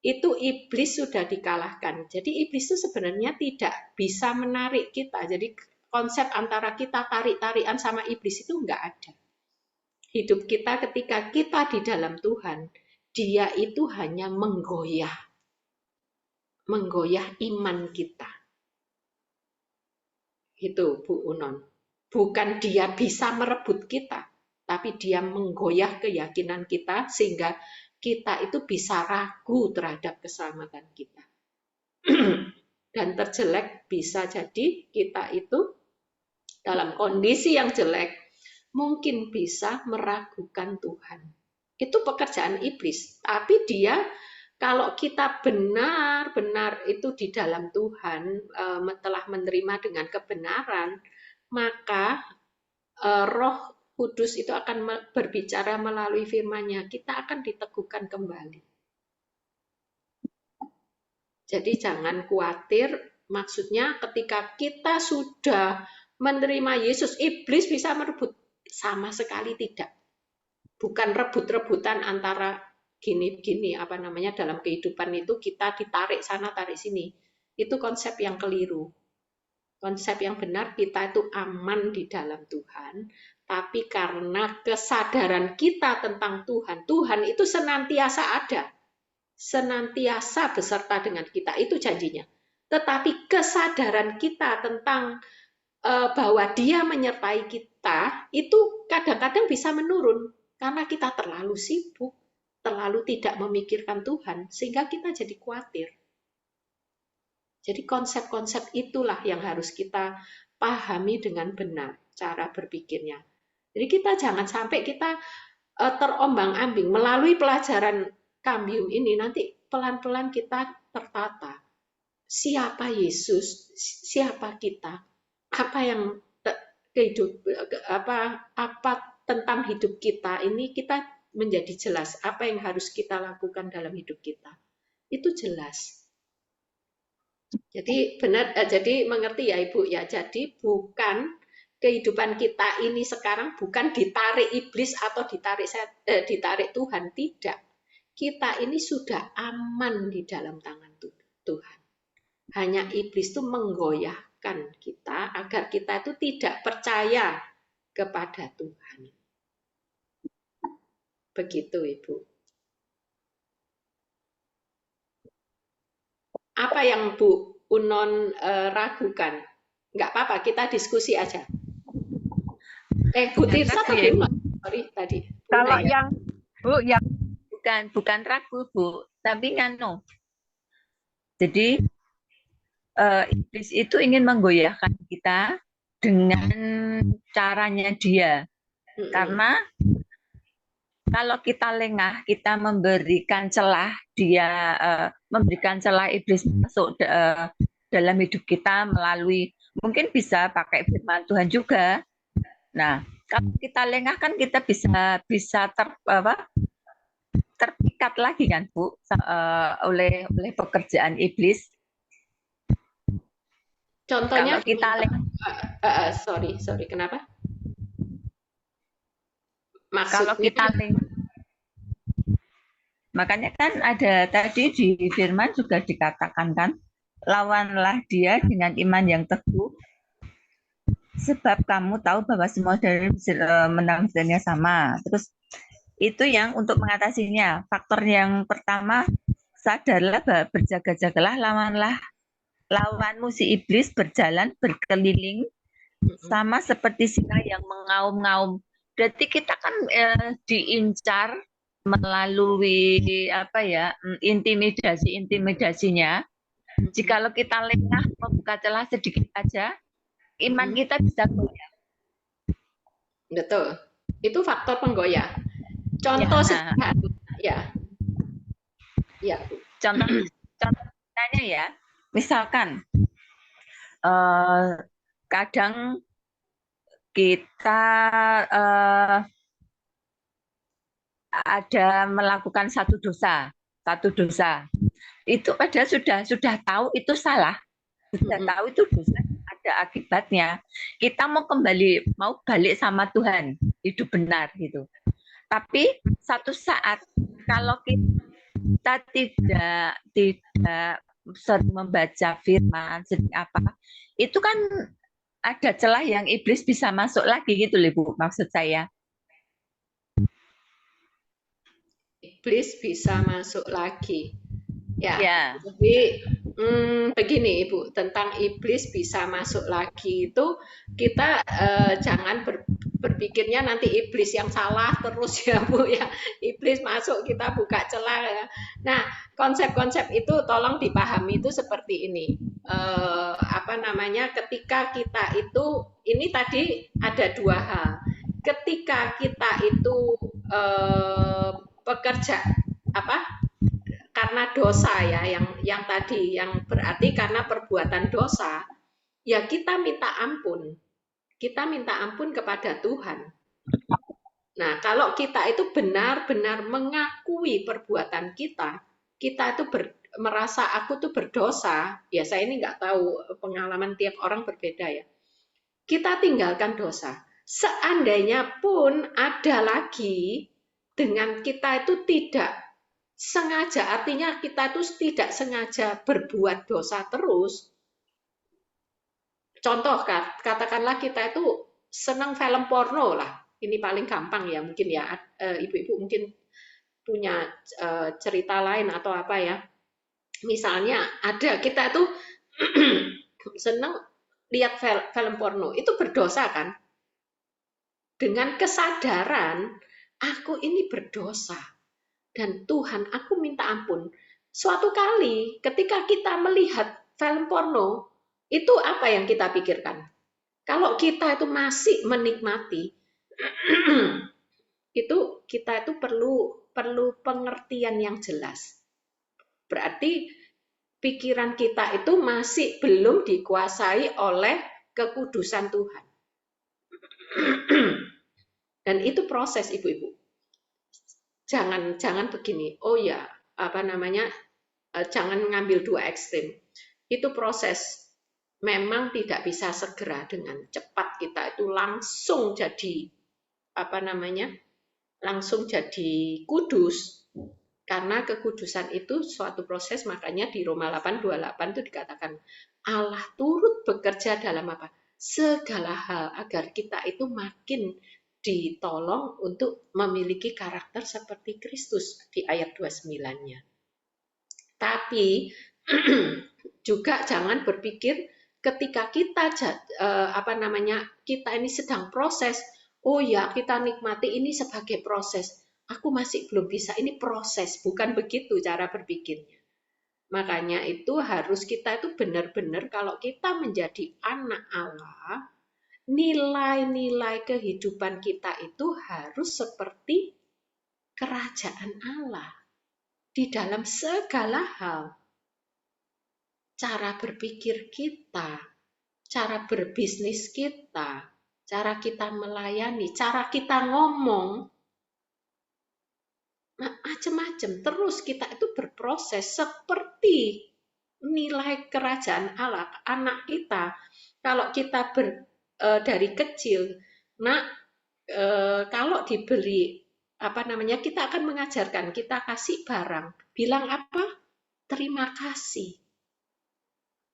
itu iblis sudah dikalahkan. Jadi iblis itu sebenarnya tidak bisa menarik kita. Jadi konsep antara kita tarik-tarikan sama iblis itu enggak ada. Hidup kita ketika kita di dalam Tuhan, dia itu hanya menggoyah iman kita. Itu Bu Unon. Bukan dia bisa merebut kita, tapi dia menggoyah keyakinan kita sehingga kita itu bisa ragu terhadap keselamatan kita. Dan terjelek bisa jadi kita itu dalam kondisi yang jelek mungkin bisa meragukan Tuhan. Itu pekerjaan iblis, tapi dia kalau kita benar-benar itu di dalam Tuhan, telah menerima dengan kebenaran, maka Roh Kudus itu akan berbicara melalui firman-Nya. Kita akan diteguhkan kembali. Jadi jangan khawatir, maksudnya ketika kita sudah menerima Yesus, iblis bisa merebut? Sama sekali tidak. Bukan rebut-rebutan antara gini-gini, dalam kehidupan itu kita ditarik sana, tarik sini. Itu konsep yang keliru. Konsep yang benar, kita itu aman di dalam Tuhan, tapi karena kesadaran kita tentang Tuhan, Tuhan itu senantiasa ada, senantiasa beserta dengan kita, itu janjinya. Tetapi kesadaran kita tentang bahwa Dia menyertai kita, itu kadang-kadang bisa menurun, karena kita terlalu sibuk, terlalu tidak memikirkan Tuhan, sehingga kita jadi khawatir. Jadi konsep-konsep itulah yang harus kita pahami dengan benar cara berpikirnya. Jadi kita jangan sampai kita terombang-ambing melalui pelajaran Kambium ini, nanti pelan-pelan kita tertata. Siapa Yesus? Siapa kita? Apa yang apa tentang hidup kita ini kita menjadi jelas. Apa yang harus kita lakukan dalam hidup kita? Itu jelas. Jadi benar, jadi mengerti ya Ibu ya. Jadi bukan kehidupan kita ini sekarang bukan ditarik iblis atau ditarik Tuhan, tidak. Kita ini sudah aman di dalam tangan Tuhan. Hanya iblis itu menggoyahkan kita agar kita itu tidak percaya kepada Tuhan. Begitu Ibu. Apa yang Bu Unon ragukan? Nggak apa-apa, kita diskusi aja. Bu Tirsa Ragu atau ya, Bu Ibu. Unon? Sorry tadi. Kalau ya? yang Bu, yang bukan ragu Bu, tapi nganu. Jadi iblis itu ingin menggoyahkan kita dengan caranya dia. Karena kalau kita lengah, kita memberikan celah dia, memberikan celah iblis masuk dalam hidup kita melalui mungkin bisa pakai firman Tuhan juga. Nah, kalau kita lengah kan kita bisa terpikat lagi kan Bu oleh pekerjaan iblis. Contohnya kalau kita lengah, sorry, kenapa? kalau kita lengah, makanya kan ada tadi di firman juga dikatakan kan, lawanlah dia dengan iman yang teguh, sebab kamu tahu bahwa semua dari menang sebenarnya sama. Terus itu yang untuk mengatasinya. Faktor yang pertama, sadarlah bahwa berjaga-jagalah, lawanmu si iblis berjalan berkeliling sama seperti singa yang mengaum-ngaum. Berarti kita kan diincar melalui intimidasinya. Jikalau kita lengah membuka celah sedikit aja, iman kita bisa goyah. Betul. Itu faktor penggoyah. Contoh sederhana ya. Ya. Contohnya ya, misalkan kadang kita ada melakukan satu dosa, itu padahal sudah tahu itu salah, sudah tahu itu dosa, ada akibatnya. Kita mau balik sama Tuhan, hidup benar gitu. Tapi satu saat kalau kita tidak sering membaca firman, sering itu kan ada celah yang iblis bisa masuk lagi gitu loh Bu, maksud saya. Iblis bisa masuk lagi. Ya. Jadi begini Ibu, tentang iblis bisa masuk lagi itu kita jangan berpikirnya nanti iblis yang salah terus ya Bu ya. Iblis masuk kita buka celah ya. Nah, konsep-konsep itu tolong dipahami itu seperti ini. Ketika kita itu ini tadi ada dua hal. Ketika kita itu bekerja karena dosa ya, yang tadi yang berarti karena perbuatan dosa, ya kita minta ampun kepada Tuhan. Nah, kalau kita itu benar-benar mengakui perbuatan kita itu merasa aku tuh berdosa, ya saya ini nggak tahu pengalaman tiap orang berbeda ya. Kita tinggalkan dosa. Seandainya pun ada lagi dengan kita itu tidak sengaja, artinya kita itu tidak sengaja berbuat dosa terus. Contoh, katakanlah kita itu senang film porno lah. Ini paling gampang ya, mungkin ya. Ibu-ibu mungkin punya cerita lain atau apa ya. Misalnya ada kita tuh senang lihat film porno, itu berdosa kan? Dengan kesadaran, aku ini berdosa. Dan Tuhan, aku minta ampun. Suatu kali ketika kita melihat film porno, itu apa yang kita pikirkan? Kalau kita itu masih menikmati, itu kita itu perlu pengertian yang jelas. Berarti pikiran kita itu masih belum dikuasai oleh kekudusan Tuhan. Dan itu proses ibu-ibu. Jangan begini. Oh ya, jangan ngambil dua ekstrem. Itu proses. Memang tidak bisa segera dengan cepat kita itu langsung jadi apa namanya? Langsung jadi kudus. Karena kekudusan itu suatu proses, makanya di Roma 8:28 itu dikatakan Allah turut bekerja dalam apa? Segala hal agar kita itu makin ditolong untuk memiliki karakter seperti Kristus di ayat 29-nya. Tapi juga jangan berpikir ketika kita kita ini sedang proses, oh ya kita nikmati ini sebagai proses. Aku masih belum bisa, ini proses, bukan begitu cara berpikirnya. Makanya itu harus kita itu benar-benar kalau kita menjadi anak Allah, nilai-nilai kehidupan kita itu harus seperti kerajaan Allah di dalam segala hal. Cara berpikir kita, cara berbisnis kita, cara kita melayani, cara kita ngomong, macam-macam. Terus kita itu berproses seperti nilai kerajaan Allah, anak kita. Kalau kita dari kecil, kalau diberi kita akan mengajarkan, kita kasih barang, bilang apa? Terima kasih.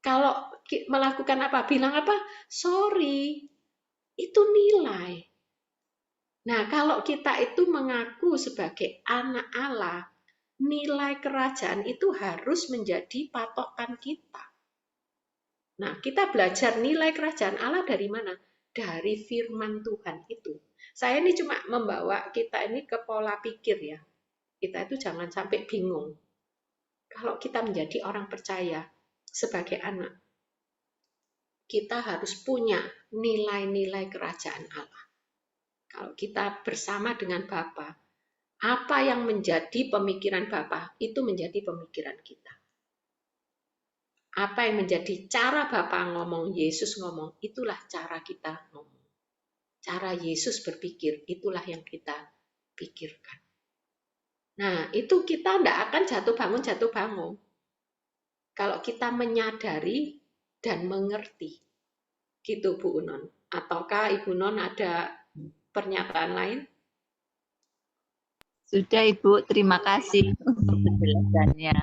Kalau melakukan apa? Bilang apa? Sorry. Itu nilai. Nah, kalau kita itu mengaku sebagai anak Allah, nilai kerajaan itu harus menjadi patokan kita. Nah, kita belajar nilai kerajaan Allah dari mana? Dari firman Tuhan itu. Saya ini cuma membawa kita ini ke pola pikir ya. Kita itu jangan sampai bingung. Kalau kita menjadi orang percaya sebagai anak, kita harus punya nilai-nilai kerajaan Allah. Kalau kita bersama dengan Bapa, apa yang menjadi pemikiran Bapa, itu menjadi pemikiran kita. Apa yang menjadi cara Bapa ngomong, Yesus ngomong, itulah cara kita ngomong. Cara Yesus berpikir, itulah yang kita pikirkan. Nah, itu kita tidak akan jatuh bangun. Kalau kita menyadari dan mengerti. Gitu Bu Unon. Ataukah Ibu Non ada pernyataan lain? Sudah Ibu, terima kasih untuk penjelasannya.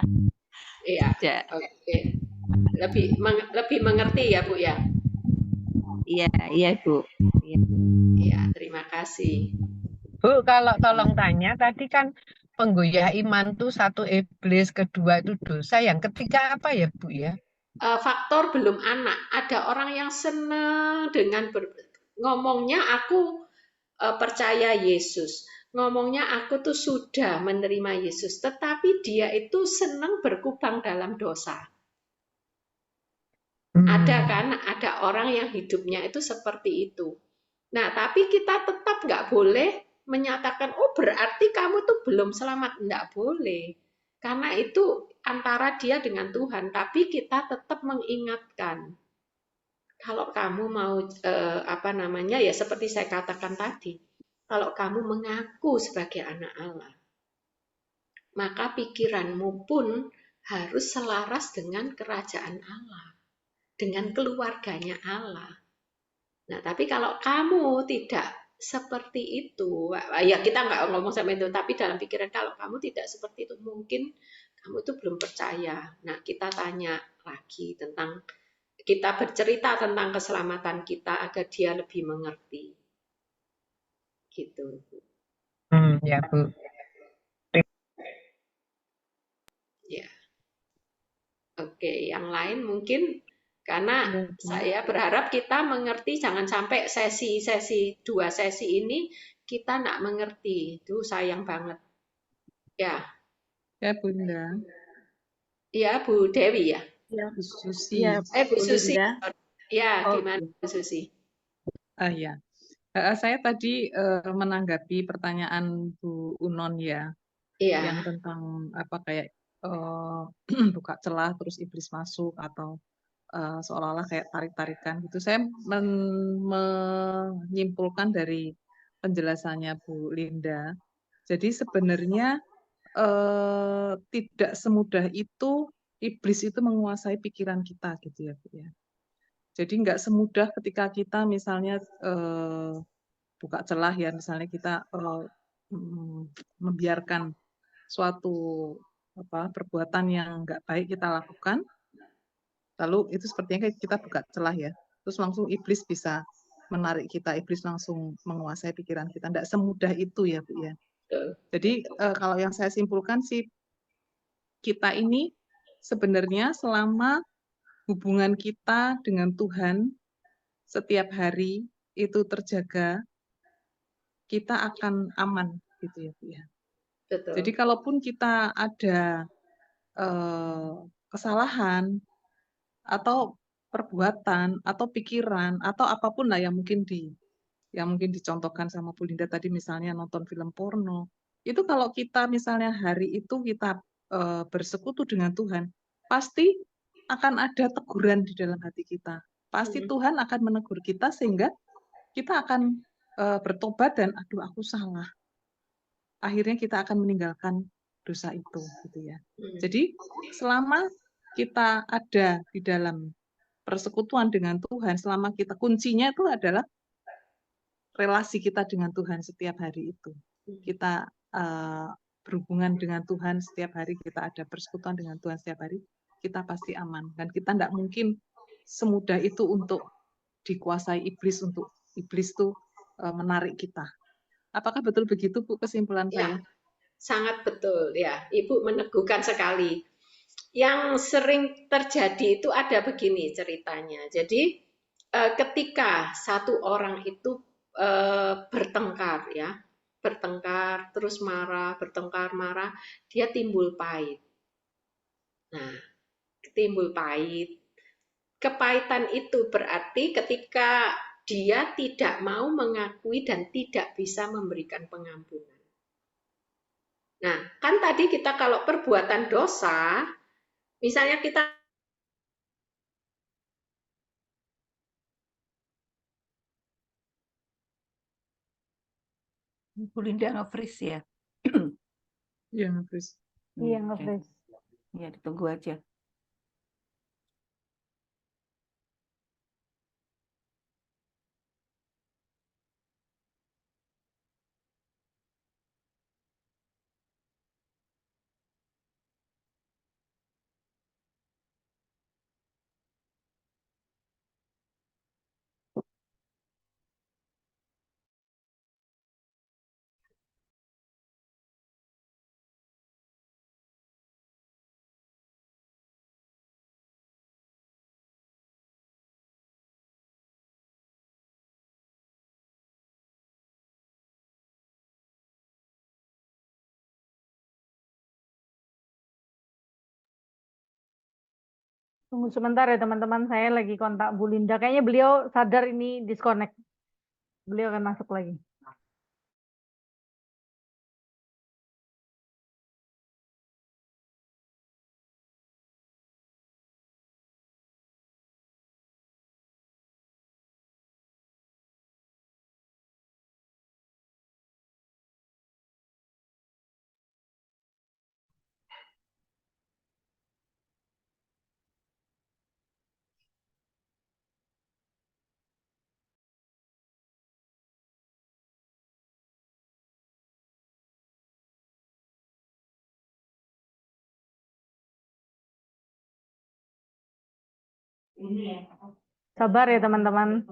Iya. Oke. Lebih mengerti ya Bu ya? Iya Bu. Iya, terima kasih. Bu, kalau tolong tanya, tadi kan penggoyah iman tuh satu iblis, kedua itu dosa, yang ketiga apa ya Bu ya? Faktor belum anak. Ada orang yang senang dengan ngomongnya aku percaya Yesus. Ngomongnya aku tuh sudah menerima Yesus. Tetapi dia itu senang berkubang dalam dosa. Ada kan? Ada orang yang hidupnya itu seperti itu. Nah, tapi kita tetap nggak boleh menyatakan, oh berarti kamu tuh belum selamat. Nggak boleh. Karena itu antara dia dengan Tuhan. Tapi kita tetap mengingatkan. Kalau kamu mau, ya seperti saya katakan tadi. Kalau kamu mengaku sebagai anak Allah, maka pikiranmu pun harus selaras dengan kerajaan Allah. Dengan keluarganya Allah. Nah, tapi kalau kamu tidak seperti itu, ya kita nggak ngomong sampai itu, tapi dalam pikiran kalau kamu tidak seperti itu, mungkin kamu itu belum percaya. Nah, kita tanya lagi tentang, kita bercerita tentang keselamatan kita agar dia lebih mengerti. Gitu. Ya Bu. Ya. Oke, yang lain mungkin karena saya berharap kita mengerti, jangan sampai dua sesi ini kita nggak mengerti. Itu sayang banget. Ya. Ya Bunda. Ya Bu Dewi ya. Bu Susi. Bu Susi. Ya, gimana Bu Susi? Ya. Saya tadi menanggapi pertanyaan Bu Unon ya. Iya. Yang tentang kayak buka celah terus iblis masuk atau seolah-olah kayak tarik-tarikan gitu. Saya menyimpulkan dari penjelasannya Bu Linda. Jadi sebenarnya tidak semudah itu iblis itu menguasai pikiran kita gitu ya, Bu ya. Jadi nggak semudah ketika kita misalnya buka celah ya, misalnya kita membiarkan suatu perbuatan yang nggak baik kita lakukan, lalu itu sepertinya kayak kita buka celah ya, terus langsung iblis bisa menarik kita, iblis langsung menguasai pikiran kita. Nggak semudah itu ya, Bu ya. Jadi kalau yang saya simpulkan sih, kita ini sebenarnya selama hubungan kita dengan Tuhan setiap hari itu terjaga, kita akan aman gitu ya, Bu ya. Jadi Betul. kalaupun kita ada kesalahan atau perbuatan atau pikiran atau apapun lah yang mungkin dicontohkan sama Bu Linda tadi, misalnya nonton film porno, itu kalau kita misalnya hari itu kita bersekutu dengan Tuhan, pasti akan ada teguran di dalam hati kita. Pasti Tuhan akan menegur kita sehingga kita akan bertobat dan aduh aku salah. Akhirnya kita akan meninggalkan dosa itu gitu ya. Jadi selama kita ada di dalam persekutuan dengan Tuhan, selama kita, kuncinya itu adalah relasi kita dengan Tuhan setiap hari itu. Kita berhubungan dengan Tuhan setiap hari, kita ada persekutuan dengan Tuhan setiap hari, kita pasti aman. Dan kita tidak mungkin semudah itu untuk dikuasai iblis, untuk iblis itu menarik kita. Apakah betul begitu, Bu, kesimpulan Ya, saya? sangat betul ya. Ibu meneguhkan sekali. Yang sering terjadi itu ada begini ceritanya. Jadi ketika satu orang itu bertengkar ya, bertengkar terus marah, bertengkar marah, dia timbul pahit. Nah, timbul pahit. Kepahitan itu berarti ketika dia tidak mau mengakui dan tidak bisa memberikan pengampunan. Nah, kan tadi kita kalau perbuatan dosa, misalnya kita Bu Linda nge-freeze ya? Iya, Chris. Iya, nge-freeze. Ya, ditunggu aja. Tunggu sebentar ya teman-teman, saya lagi kontak Bu Linda. Kayaknya beliau sadar ini disconnect. Beliau akan masuk lagi. Sabar ya teman-teman.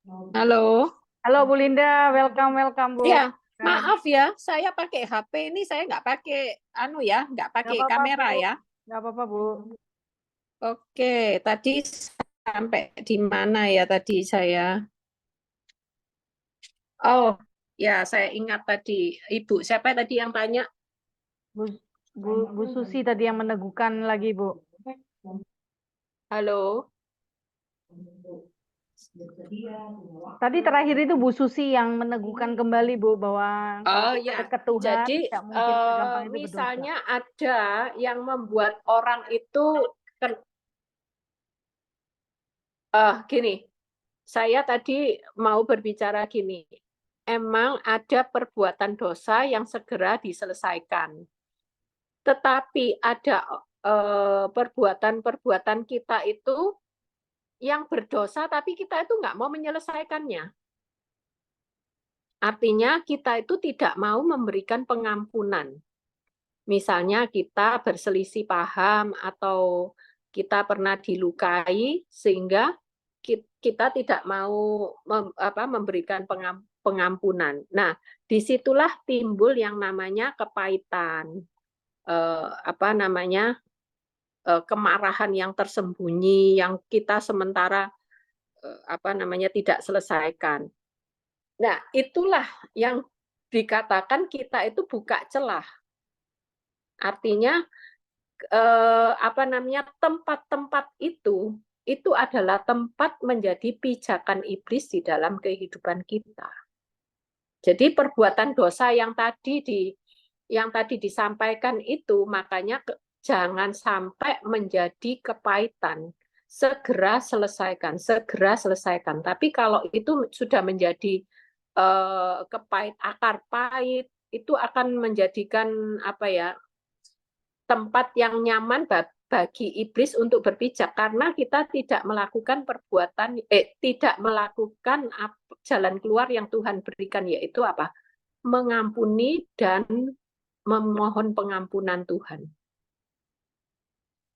Halo. Halo Bu Linda, welcome Bu. Ya, maaf ya, saya pakai HP ini, saya nggak pakai nggak Nggak pakai apa-apa kamera Bu, ya. nggak apa-apa Bu. Oke, tadi sampai di mana ya tadi saya? Oh, ya saya ingat tadi Ibu siapa tadi yang tanya? Bu Susi tadi yang meneguhkan lagi Bu. Halo. Tadi terakhir itu Bu Susi yang meneguhkan kembali Bu bahwa Oh kalau ya, dekat Tuhan jadi tidak mungkin segampang itu berdosa. misalnya ada yang membuat orang itu gini, saya tadi mau berbicara gini, emang ada perbuatan dosa yang segera diselesaikan, tetapi ada perbuatan-perbuatan kita itu yang berdosa, tapi kita itu nggak mau menyelesaikannya. Artinya kita itu tidak mau memberikan pengampunan. Misalnya kita berselisih paham atau kita pernah dilukai sehingga kita tidak mau memberikan pengampunan. Nah, disitulah timbul yang namanya kepahitan, kemarahan yang tersembunyi yang kita sementara tidak selesaikan. Nah, itulah yang dikatakan kita itu buka celah. Artinya tempat-tempat itu adalah tempat menjadi pijakan iblis di dalam kehidupan kita. Jadi perbuatan dosa yang tadi disampaikan itu makanya jangan sampai menjadi kepahitan. Segera selesaikan. Tapi kalau itu sudah menjadi akar pahit, itu akan menjadikan tempat yang nyaman bagi iblis untuk berpijak karena kita tidak melakukan jalan keluar yang Tuhan berikan, yaitu mengampuni dan memohon pengampunan Tuhan.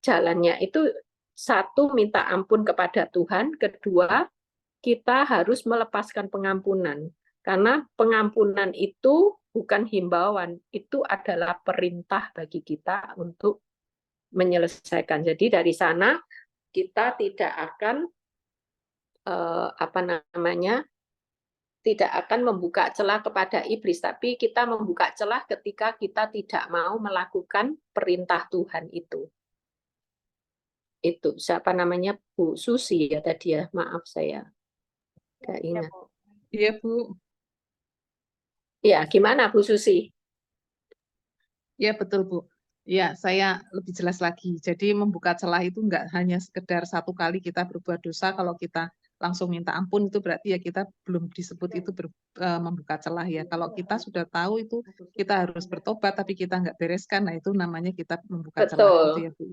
Jalannya itu satu, minta ampun kepada Tuhan, kedua, kita harus melepaskan pengampunan. Karena pengampunan itu bukan himbauan, itu adalah perintah bagi kita untuk menyelesaikan. Jadi dari sana kita tidak akan tidak akan membuka celah kepada iblis, tapi kita membuka celah ketika kita tidak mau melakukan perintah Tuhan itu. Itu siapa namanya, Bu Susi ya tadi ya, maaf saya nggak ingat. Iya, Bu. Ya, gimana Bu Susi? Ya, betul, Bu. Ya, saya lebih jelas lagi. Jadi membuka celah itu nggak hanya sekedar satu kali kita berbuat dosa, kalau kita langsung minta ampun itu berarti ya kita belum disebut itu membuka celah ya. Kalau kita sudah tahu itu kita harus bertobat tapi kita nggak bereskan, nah itu namanya kita membuka celah gitu ya, Bu.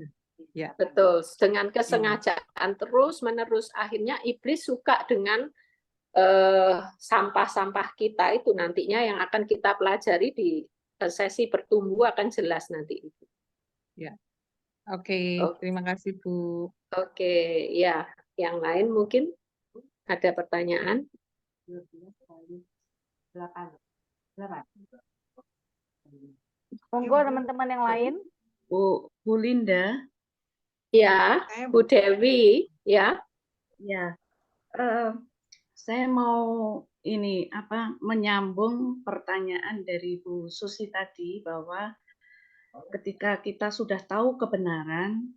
Ya. Betul. Dengan kesengajaan terus-menerus akhirnya iblis suka dengan sampah-sampah kita itu nantinya yang akan kita pelajari di sesi bertumbuh akan jelas nanti. Ya. Oke, terima kasih Bu. Oke, ya. Yang lain mungkin ada pertanyaan? Monggo teman-teman yang lain. Bu Linda. Ya, Bu Dewi, ya. Ya, saya mau menyambung pertanyaan dari Bu Susi tadi bahwa ketika kita sudah tahu kebenaran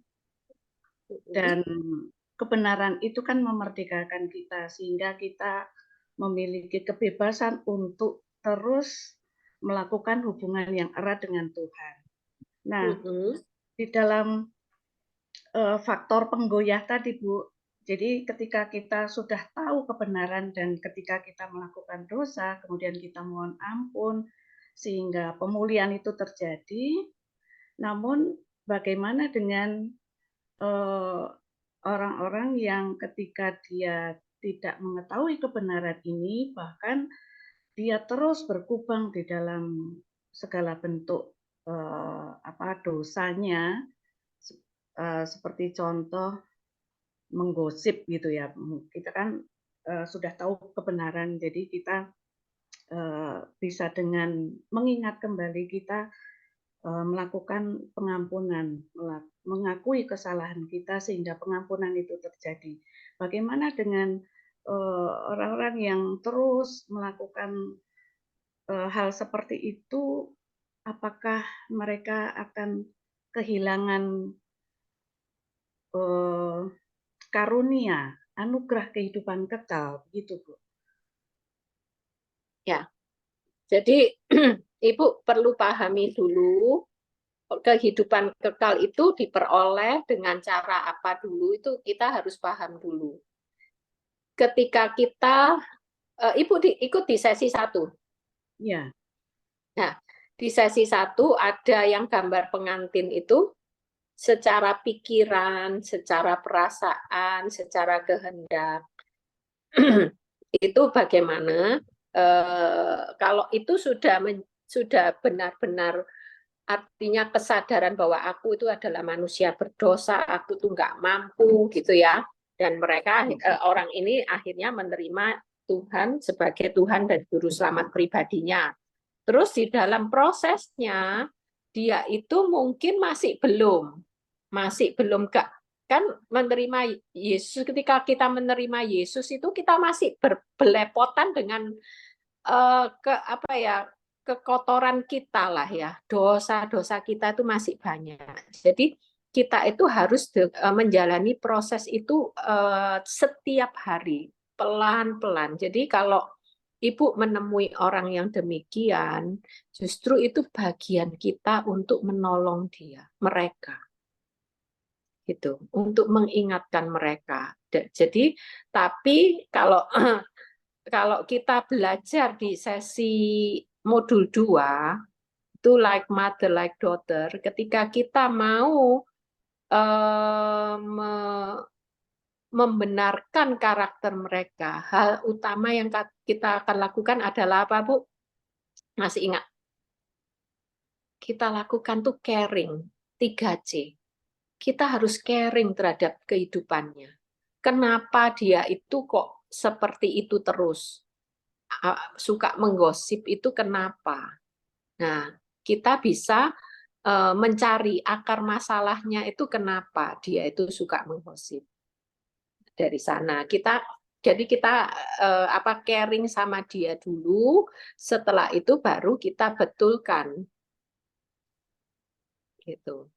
dan kebenaran itu kan memerdekakan kita sehingga kita memiliki kebebasan untuk terus melakukan hubungan yang erat dengan Tuhan. Nah, di dalam faktor penggoyah tadi, Bu, jadi ketika kita sudah tahu kebenaran dan ketika kita melakukan dosa, kemudian kita mohon ampun sehingga pemulihan itu terjadi. Namun bagaimana dengan orang-orang yang ketika dia tidak mengetahui kebenaran ini, bahkan dia terus berkubang di dalam segala bentuk dosanya, seperti contoh menggosip gitu ya. Kita kan sudah tahu kebenaran, jadi kita bisa dengan mengingat kembali kita melakukan pengampunan, mengakui kesalahan kita sehingga pengampunan itu terjadi. Bagaimana dengan orang-orang yang terus melakukan hal seperti itu, apakah mereka akan kehilangan karunia, anugerah kehidupan kekal, begitu Bu? Ya, jadi Ibu perlu pahami dulu kehidupan kekal itu diperoleh dengan cara apa dulu, itu kita harus paham dulu. Ketika kita, Ibu ikut di sesi 1. Ya. Nah, di sesi 1 ada yang gambar pengantin itu secara pikiran, secara perasaan, secara kehendak. Itu bagaimana kalau itu sudah benar-benar artinya kesadaran bahwa aku itu adalah manusia berdosa, aku tuh nggak mampu gitu ya. Dan mereka orang ini akhirnya menerima Tuhan sebagai Tuhan dan Juru Selamat pribadinya. Terus di dalam prosesnya dia itu mungkin masih belum kan menerima Yesus. Ketika kita menerima Yesus itu kita masih berbelepotan dengan kekotoran kita lah ya, dosa-dosa kita itu masih banyak. Jadi kita itu harus menjalani proses itu setiap hari, pelan-pelan. Jadi kalau Ibu menemui orang yang demikian, justru itu bagian kita untuk menolong mereka. Gitu, untuk mengingatkan mereka. Jadi, tapi kalau kita belajar di sesi modul 2, itu like mother, like daughter, ketika kita mau membenarkan karakter mereka, hal utama yang kita akan lakukan adalah apa, Bu? Masih ingat? Kita lakukan tuh caring, 3C. Kita harus caring terhadap kehidupannya. Kenapa dia itu kok seperti itu terus? Suka menggosip itu kenapa? Nah, kita bisa mencari akar masalahnya itu kenapa dia itu suka menggosip. Dari sana jadi kita caring sama dia dulu, setelah itu baru kita betulkan. Gitu.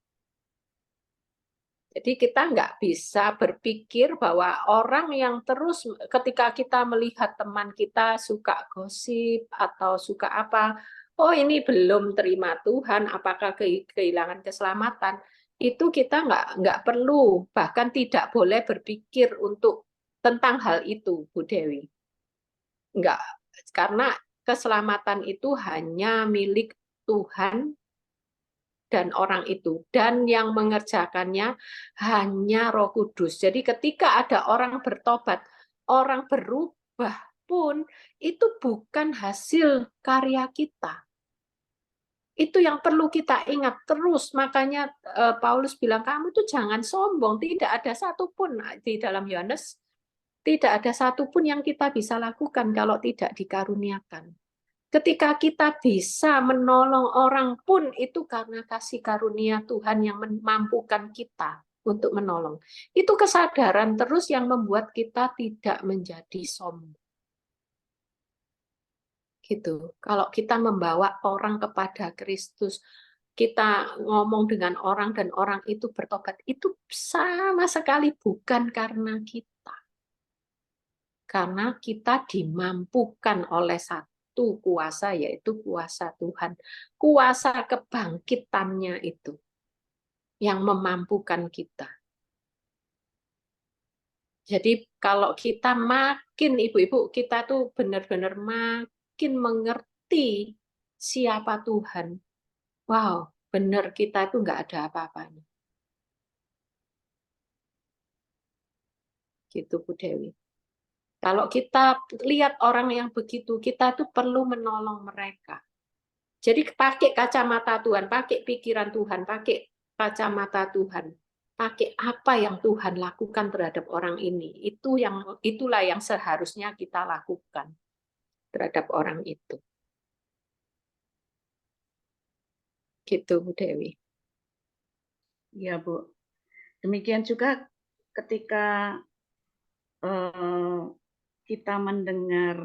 Jadi kita nggak bisa berpikir bahwa orang yang terus ketika kita melihat teman kita suka gosip atau suka apa, oh ini belum terima Tuhan, apakah kehilangan keselamatan? Itu kita nggak perlu, bahkan tidak boleh berpikir tentang hal itu, Bu Dewi. Nggak, karena keselamatan itu hanya milik Tuhan dan orang itu, dan yang mengerjakannya hanya Roh Kudus. Jadi ketika ada orang bertobat, orang berubah pun itu bukan hasil karya kita. Itu yang perlu kita ingat terus. Makanya Paulus bilang, kamu tuh jangan sombong. Tidak ada satupun di dalam Yohanes, tidak ada satupun yang kita bisa lakukan kalau tidak dikaruniakan. Ketika kita bisa menolong orang pun itu karena kasih karunia Tuhan yang memampukan kita untuk menolong. Itu kesadaran terus yang membuat kita tidak menjadi sombong. Gitu. Kalau kita membawa orang kepada Kristus, kita ngomong dengan orang dan orang itu bertobat, itu sama sekali bukan karena kita. Karena kita dimampukan oleh satu kuasa, yaitu kuasa Tuhan. Kuasa kebangkitannya itu yang memampukan kita. Jadi kalau kita makin, ibu-ibu, kita tuh benar-benar makin mengerti siapa Tuhan. Wow, benar kita itu nggak ada apa-apanya. Gitu, Bu Dewi. Kalau kita lihat orang yang begitu, kita tuh perlu menolong mereka. Jadi pakai kacamata Tuhan, pakai pikiran Tuhan, pakai kacamata Tuhan, pakai apa yang Tuhan lakukan terhadap orang ini. Itulah yang seharusnya kita lakukan terhadap orang itu. Gitu, Bu Dewi. Ya, Bu. Demikian juga ketika kita mendengar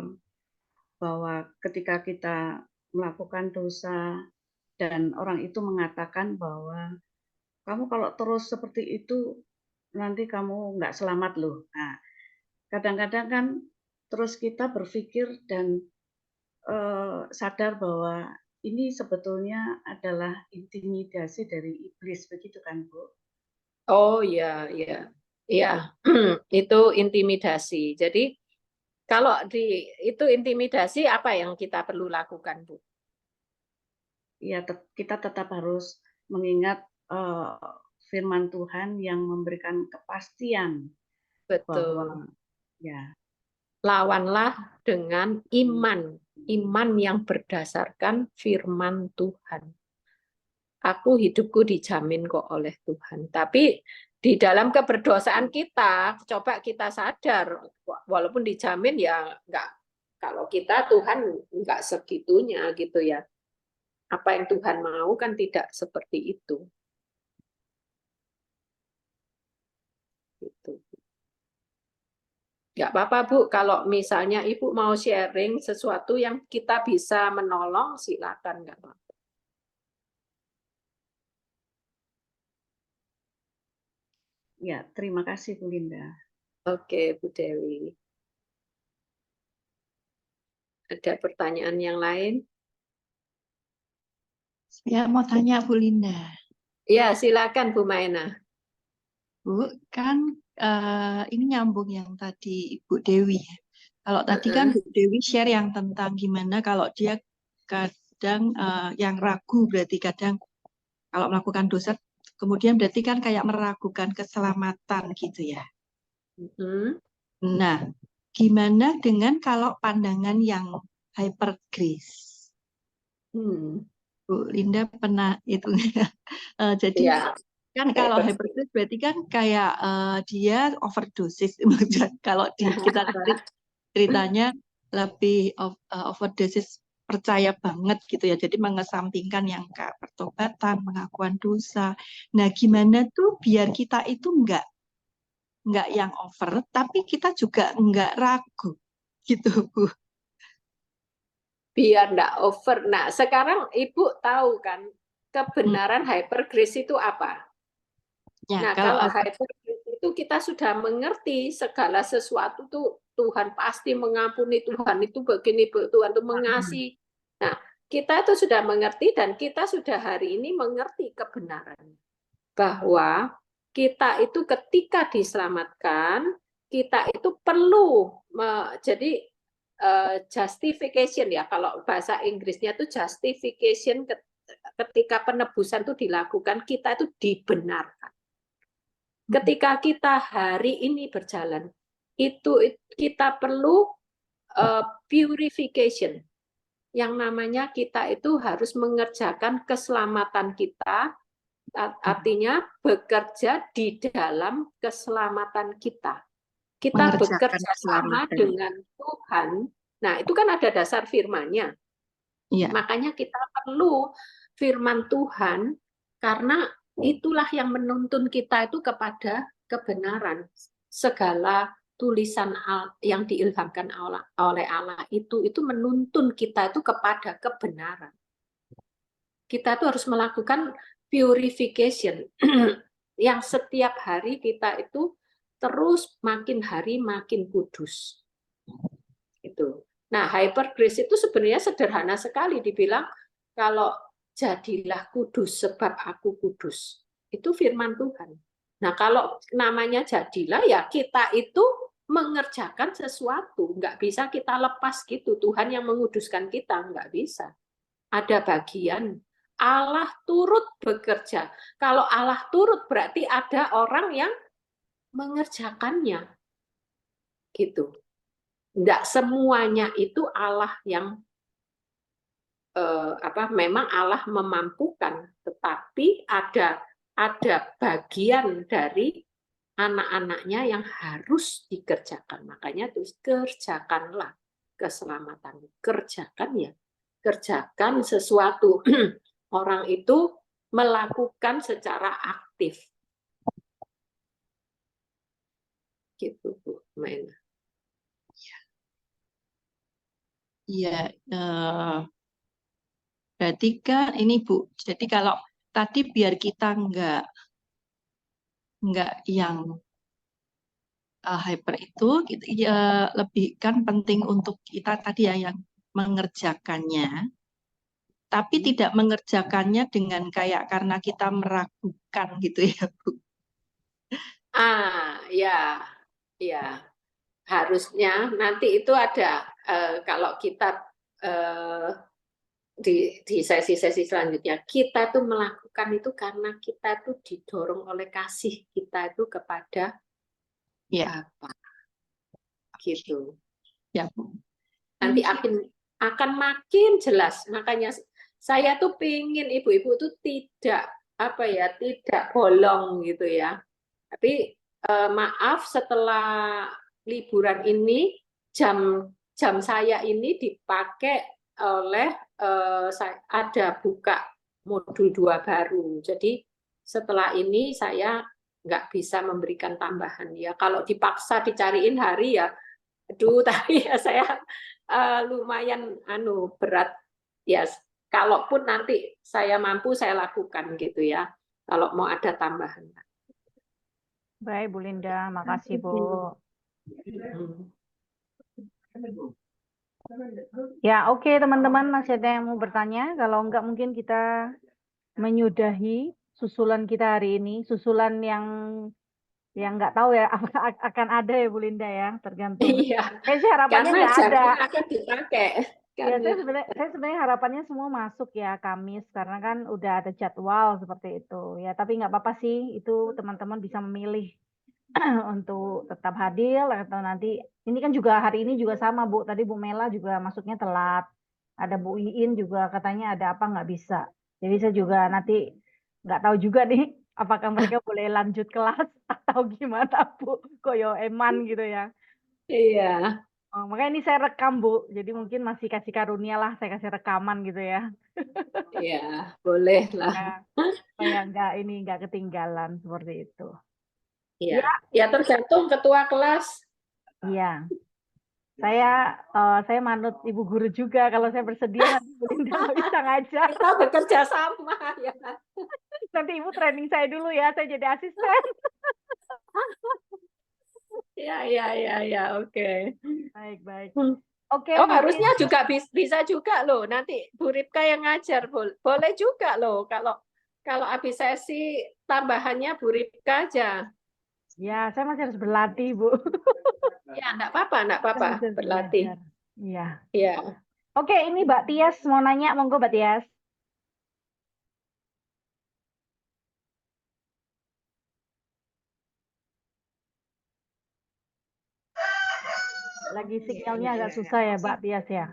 bahwa ketika kita melakukan dosa dan orang itu mengatakan bahwa kamu kalau terus seperti itu nanti kamu nggak selamat loh. Nah, kadang-kadang kan terus kita berpikir dan sadar bahwa ini sebetulnya adalah intimidasi dari iblis, begitu kan, Bu? Oh ya, ya, ya, itu intimidasi. Jadi kalau itu intimidasi, apa yang kita perlu lakukan, Bu? Ya, kita tetap harus mengingat firman Tuhan yang memberikan kepastian bahwa Betul. ya Lawanlah dengan iman yang berdasarkan firman Tuhan. Aku hidupku dijamin kok oleh Tuhan. Tapi di dalam keberdosaan kita, coba kita sadar, walaupun dijamin ya enggak. Kalau kita Tuhan enggak segitunya gitu ya. Apa yang Tuhan mau kan tidak seperti itu. Gitu. Enggak apa-apa Bu, kalau misalnya Ibu mau sharing sesuatu yang kita bisa menolong, silakan enggak apa-apa. ya, terima kasih Bu Linda. Oke, Bu Dewi. Ada pertanyaan yang lain? Saya mau tanya Bu Linda. Ya, silakan Bu Maena. Bu, kan ini nyambung yang tadi Ibu Dewi. Kalau tadi kan Bu Dewi share yang tentang gimana kalau dia kadang yang ragu, berarti kadang kalau melakukan dosa, kemudian berarti kan kayak meragukan keselamatan gitu ya. Nah, gimana dengan kalau pandangan yang hyper grace? Bu Linda pernah itu jadi Ya. Kan kalau hyperdosis berarti kan kayak dia overdosis. Kalau kita tarik ceritanya lebih overdosis percaya banget gitu ya. Jadi mengesampingkan yang kayak pertobatan, pengakuan dosa. Nah, gimana tuh biar kita itu enggak yang over, tapi kita juga enggak ragu gitu, Bu. Biar enggak over. Nah, sekarang Ibu tahu kan kebenaran hyper grace itu apa? Ya, Nah, kalau hyper grace itu kita sudah mengerti segala sesuatu tuh Tuhan pasti mengampuni, Tuhan itu begini, Tuhan itu mengasihi. Nah, kita itu sudah mengerti dan kita sudah hari ini mengerti kebenaran bahwa kita itu ketika diselamatkan, kita itu perlu jadi justification ya, kalau bahasa Inggrisnya itu justification ketika penebusan itu dilakukan, kita itu dibenarkan. Ketika kita hari ini berjalan, itu kita perlu purification. Yang namanya kita itu harus mengerjakan keselamatan kita, artinya bekerja di dalam keselamatan kita. Kita bekerja sama dengan Tuhan. Nah, itu kan ada dasar firman-Nya. Ya. Makanya kita perlu firman Tuhan, karena itulah yang menuntun kita itu kepada kebenaran. Segala tulisan yang diilhamkan oleh Allah itu menuntun kita itu kepada kebenaran. Kita itu harus melakukan purification yang setiap hari kita itu terus makin hari makin kudus. Itu. Nah, hyper grace itu sebenarnya sederhana sekali, dibilang kalau jadilah kudus sebab aku kudus. Itu firman Tuhan. Nah, kalau namanya jadilah, ya kita itu mengerjakan sesuatu. Nggak bisa kita lepas gitu. Tuhan yang menguduskan kita, nggak bisa. Ada bagian. Allah turut bekerja. Kalau Allah turut berarti ada orang yang mengerjakannya. Gitu. Nggak semuanya itu Allah yang memang Allah memampukan, tetapi ada ada bagian dari anak-anaknya yang harus dikerjakan. Makanya terus kerjakanlah keselamatan. Kerjakan ya. Kerjakan sesuatu. Orang itu melakukan secara aktif. Gitu Bu Mena. Iya, berarti kan ini Bu, jadi kalau tadi biar kita nggak yang hyper itu, gitu, ya lebih kan penting untuk kita tadi ya yang mengerjakannya, tapi tidak mengerjakannya dengan kayak karena kita meragukan gitu ya Bu. Ya, ya. Harusnya nanti itu ada kalau kita di sesi-sesi selanjutnya kita tuh melakukan itu karena kita tuh didorong oleh kasih kita itu kepada Bapa, gitu. Ya Bu. Nanti akan makin jelas. Makanya saya tuh pingin ibu-ibu tuh tidak tidak bolong gitu ya. Tapi maaf setelah liburan ini jam saya ini dipakai oleh ada buka modul 2 baru. Jadi setelah ini saya nggak bisa memberikan tambahan ya. Kalau dipaksa dicariin hari ya, aduh tapi ya saya lumayan berat ya. Kalaupun nanti saya mampu saya lakukan gitu ya. Kalau mau ada tambahan. Baik Bu Linda, makasih Bu. Ya oke teman-teman, masih ada yang mau bertanya? Kalau enggak mungkin kita menyudahi susulan kita hari ini. Susulan yang nggak tahu ya akan ada ya Bu Linda ya, tergantung. Iya, Saya harapannya karena nggak ada. jamnya akan dipakai. Ya, saya sebenarnya harapannya semua masuk ya Kamis, karena kan udah ada jadwal seperti itu. Ya, tapi nggak apa-apa sih, itu teman-teman bisa memilih untuk tetap hadir atau nanti. Ini kan juga hari ini juga sama Bu. Tadi Bu Mela juga masuknya telat. Ada Bu Iin juga katanya ada apa nggak bisa. Jadi saya juga nanti nggak tahu juga nih apakah mereka boleh lanjut kelas atau gimana Bu. Koyo eman gitu ya. Iya. Oh, makanya ini saya rekam Bu. Jadi mungkin masih kasih karunia lah saya kasih rekaman gitu ya. Iya, boleh lah. Ya, supaya nggak ketinggalan seperti itu. Iya. Ya tergantung ketua kelas. Iya. Saya manut Ibu Guru juga, kalau saya bersedia nanti Bu Linda bisa ngajar. Kita bekerja sama ya. Nanti Ibu training saya dulu ya, saya jadi asisten. Ya, oke. Baik. Oke. Harusnya juga bisa juga loh. Nanti Bu Ripka yang ngajar, boleh juga loh. Kalau habis sesi tambahannya Bu Ripka aja. Ya, saya masih harus berlatih Bu. Ya, enggak apa-apa, berlatih. Iya. Iya. Oke, ini Mbak Tias mau nanya, monggo Mbak Tias. Lagi sinyalnya agak susah ya Mbak Tias ya.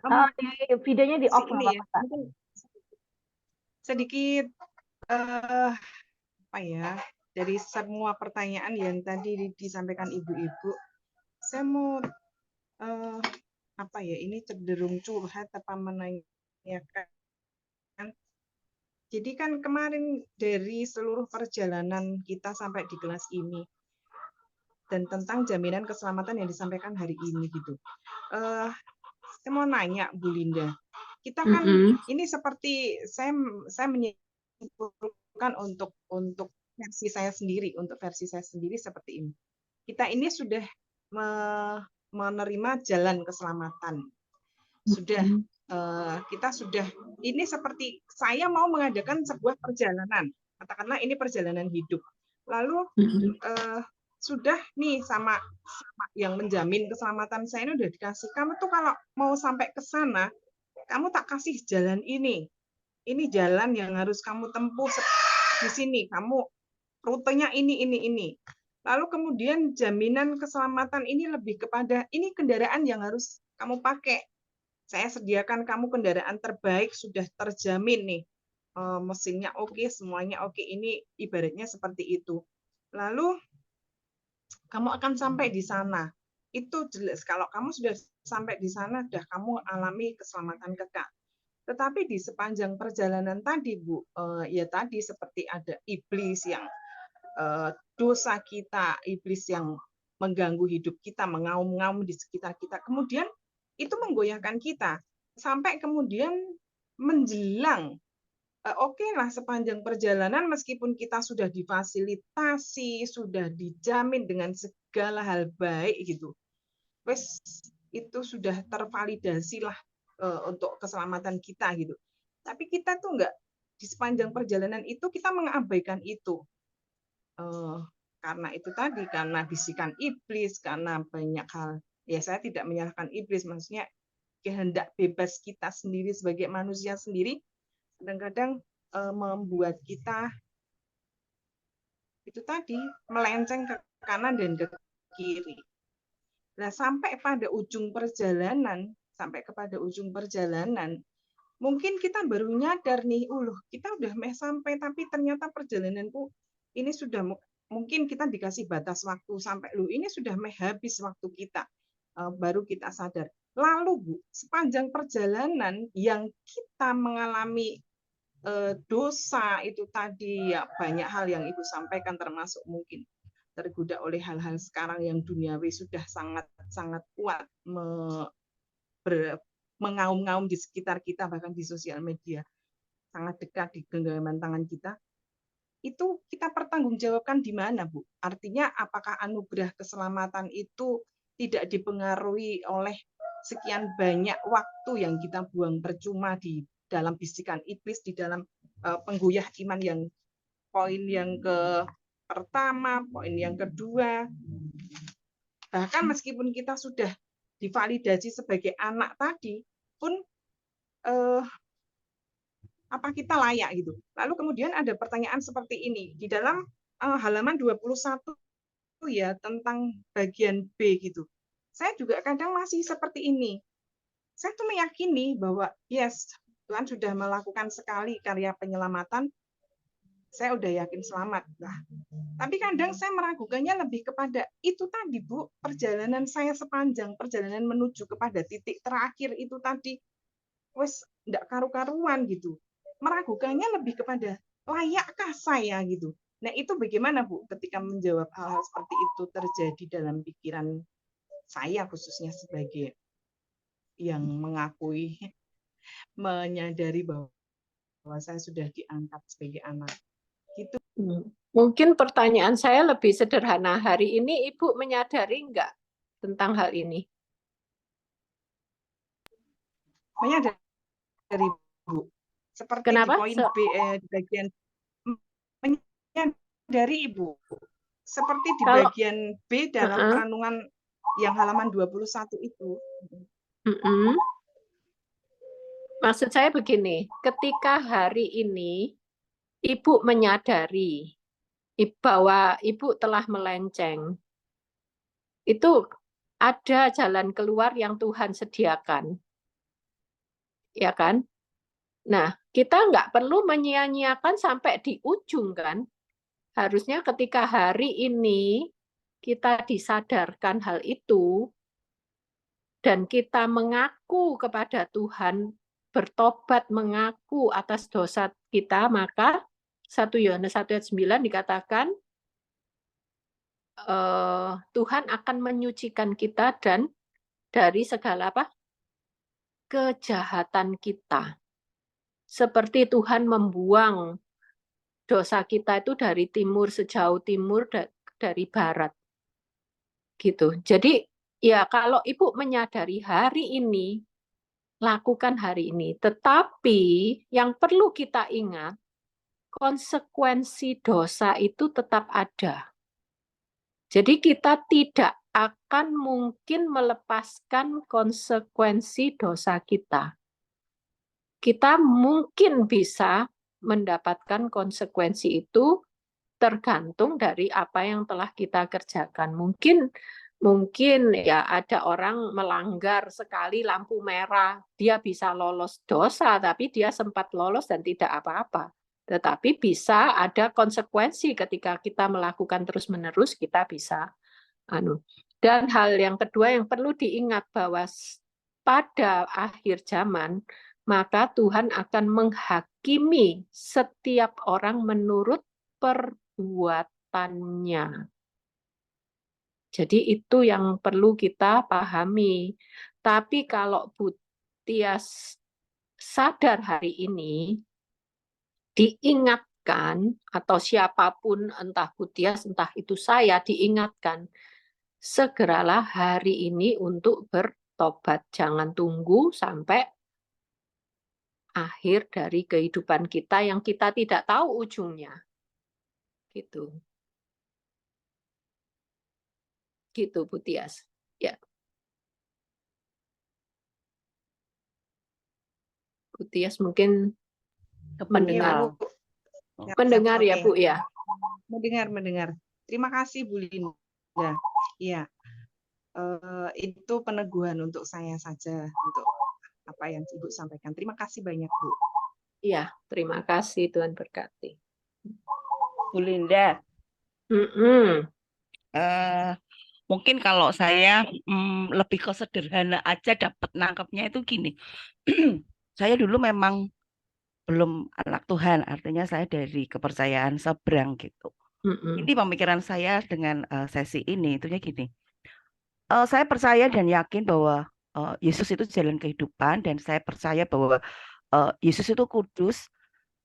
Videonya di off nggak apa-apa. Sedikit dari semua pertanyaan yang tadi disampaikan ibu-ibu, saya mau ini cenderung curhat apa menanyakan. Jadi kan kemarin dari seluruh perjalanan kita sampai di kelas ini dan tentang jaminan keselamatan yang disampaikan hari ini gitu. Saya mau nanya Bu Linda, kita kan ini seperti saya menyimpulkan untuk versi saya sendiri seperti ini. Kita ini sudah menerima jalan keselamatan. Kita sudah ini seperti saya mau mengadakan sebuah perjalanan, katakanlah ini perjalanan hidup. Lalu sudah nih sama yang menjamin keselamatan saya ini udah dikasih, kamu tuh kalau mau sampai ke sana kamu tak kasih jalan ini jalan yang harus kamu tempuh di sini, kamu rutenya ini. Lalu kemudian jaminan keselamatan ini lebih kepada ini kendaraan yang harus kamu pakai, saya sediakan kamu kendaraan terbaik, sudah terjamin nih. mesinnya oke, semuanya oke. Ini ibaratnya seperti itu. Lalu kamu akan sampai di sana. Itu jelas. Kalau kamu sudah sampai di sana, sudah kamu alami keselamatan kekal. Tetapi di sepanjang perjalanan tadi, Bu, ya tadi seperti ada iblis yang dosa kita, iblis yang mengganggu hidup kita, mengaum-ngaum di sekitar kita. Kemudian itu menggoyahkan kita. Sampai kemudian menjelang, oke lah sepanjang perjalanan meskipun kita sudah difasilitasi, sudah dijamin dengan segala hal baik gitu. Wes itu sudah tervalidasi lah untuk keselamatan kita gitu. Tapi kita tuh enggak, di sepanjang perjalanan itu kita mengabaikan itu. Karena itu tadi, karena bisikan iblis, karena banyak hal. Ya saya tidak menyalahkan iblis, maksudnya kehendak bebas kita sendiri sebagai manusia sendiri kadang-kadang membuat kita itu tadi melenceng ke kanan dan ke kiri. Nah, sampai kepada ujung perjalanan, mungkin kita baru nyadar nih, kita udah sampai, tapi ternyata perjalananku ini sudah mungkin kita dikasih batas waktu sampai ini sudah habis waktu kita, baru kita sadar. Lalu Bu, sepanjang perjalanan yang kita mengalami dosa itu tadi, ya banyak hal yang Ibu sampaikan, termasuk mungkin tergoda oleh hal-hal sekarang yang duniawi sudah sangat kuat mengaum-ngaum di sekitar kita, bahkan di sosial media sangat dekat di genggaman tangan kita. Itu kita pertanggungjawabkan di mana, Bu? Artinya apakah anugerah keselamatan itu tidak dipengaruhi oleh sekian banyak waktu yang kita buang percuma di dalam bisikan iblis, di dalam penggoyah iman yang poin yang pertama, poin yang kedua. Bahkan meskipun kita sudah divalidasi sebagai anak tadi, pun apa kita layak gitu. Lalu kemudian ada pertanyaan seperti ini di dalam halaman 21 ya, tentang bagian B gitu. Saya juga kadang masih seperti ini. Saya tuh meyakini bahwa yes, Tuhan sudah melakukan sekali karya penyelamatan, saya udah yakin selamat. Nah, tapi kadang saya meragukannya lebih kepada itu tadi, Bu, perjalanan saya sepanjang perjalanan menuju kepada titik terakhir itu tadi, wes enggak karu-karuan gitu. Meragukannya lebih kepada layakkah saya gitu. Nah, itu bagaimana, Bu, ketika menjawab hal-hal seperti itu terjadi dalam pikiran saya, khususnya sebagai yang mengakui, menyadari bahwa saya sudah diangkat sebagai anak. Gitu. Mungkin pertanyaan saya lebih sederhana. Hari ini Ibu menyadari enggak tentang hal ini? Menyadari, Bu. Seperti kenapa? Di poin B, di bagian menyadari, Ibu. Seperti di bagian B dalam perenungan yang halaman 21 itu. Maksud saya begini, ketika hari ini Ibu menyadari bahwa Ibu telah melenceng, itu ada jalan keluar yang Tuhan sediakan. Ya kan? Nah, kita nggak perlu menyia-nyiakan sampai di ujung kan? Harusnya ketika hari ini kita disadarkan hal itu, dan kita mengaku kepada Tuhan, bertobat mengaku atas dosa kita, maka 1 Yohanes 1 ayat 9 dikatakan Tuhan akan menyucikan kita dan dari segala kejahatan kita. Seperti Tuhan membuang dosa kita itu dari timur, sejauh timur dari barat. Gitu. Jadi ya kalau Ibu menyadari hari ini, lakukan hari ini. Tetapi yang perlu kita ingat, konsekuensi dosa itu tetap ada. Jadi kita tidak akan mungkin melepaskan konsekuensi dosa kita. Kita mungkin bisa mendapatkan konsekuensi itu tergantung dari apa yang telah kita kerjakan. Mungkin Mungkin ya ada orang melanggar sekali lampu merah, dia bisa lolos dosa, tapi dia sempat lolos dan tidak apa-apa. Tetapi bisa ada konsekuensi ketika kita melakukan terus-menerus, kita bisa anu. Dan hal yang kedua yang perlu diingat bahwa pada akhir zaman, maka Tuhan akan menghakimi setiap orang menurut perbuatannya. Jadi itu yang perlu kita pahami. Tapi kalau Bu Tias sadar hari ini, diingatkan, atau siapapun, entah Bu Tias, entah itu saya, diingatkan, segeralah hari ini untuk bertobat. Jangan tunggu sampai akhir dari kehidupan kita yang kita tidak tahu ujungnya. Gitu. Gitu Bu Tias. Ya. Bu Tias mungkin mendengar. Ya, Mendengar ya oke. Bu ya. Mendengar. Terima kasih Bu Linda. Iya, itu peneguhan untuk saya saja untuk apa yang Ibu sampaikan. Terima kasih banyak Bu. Iya, terima kasih, Tuhan berkati. Bu Linda, mungkin kalau saya lebih ke sederhana aja dapat nangkepnya itu gini. Saya dulu memang belum anak Tuhan, artinya saya dari kepercayaan seberang gitu. Ini pemikiran saya dengan sesi ini, itunya gini. Saya percaya dan yakin bahwa Yesus itu jalan kehidupan, dan saya percaya bahwa Yesus itu kudus.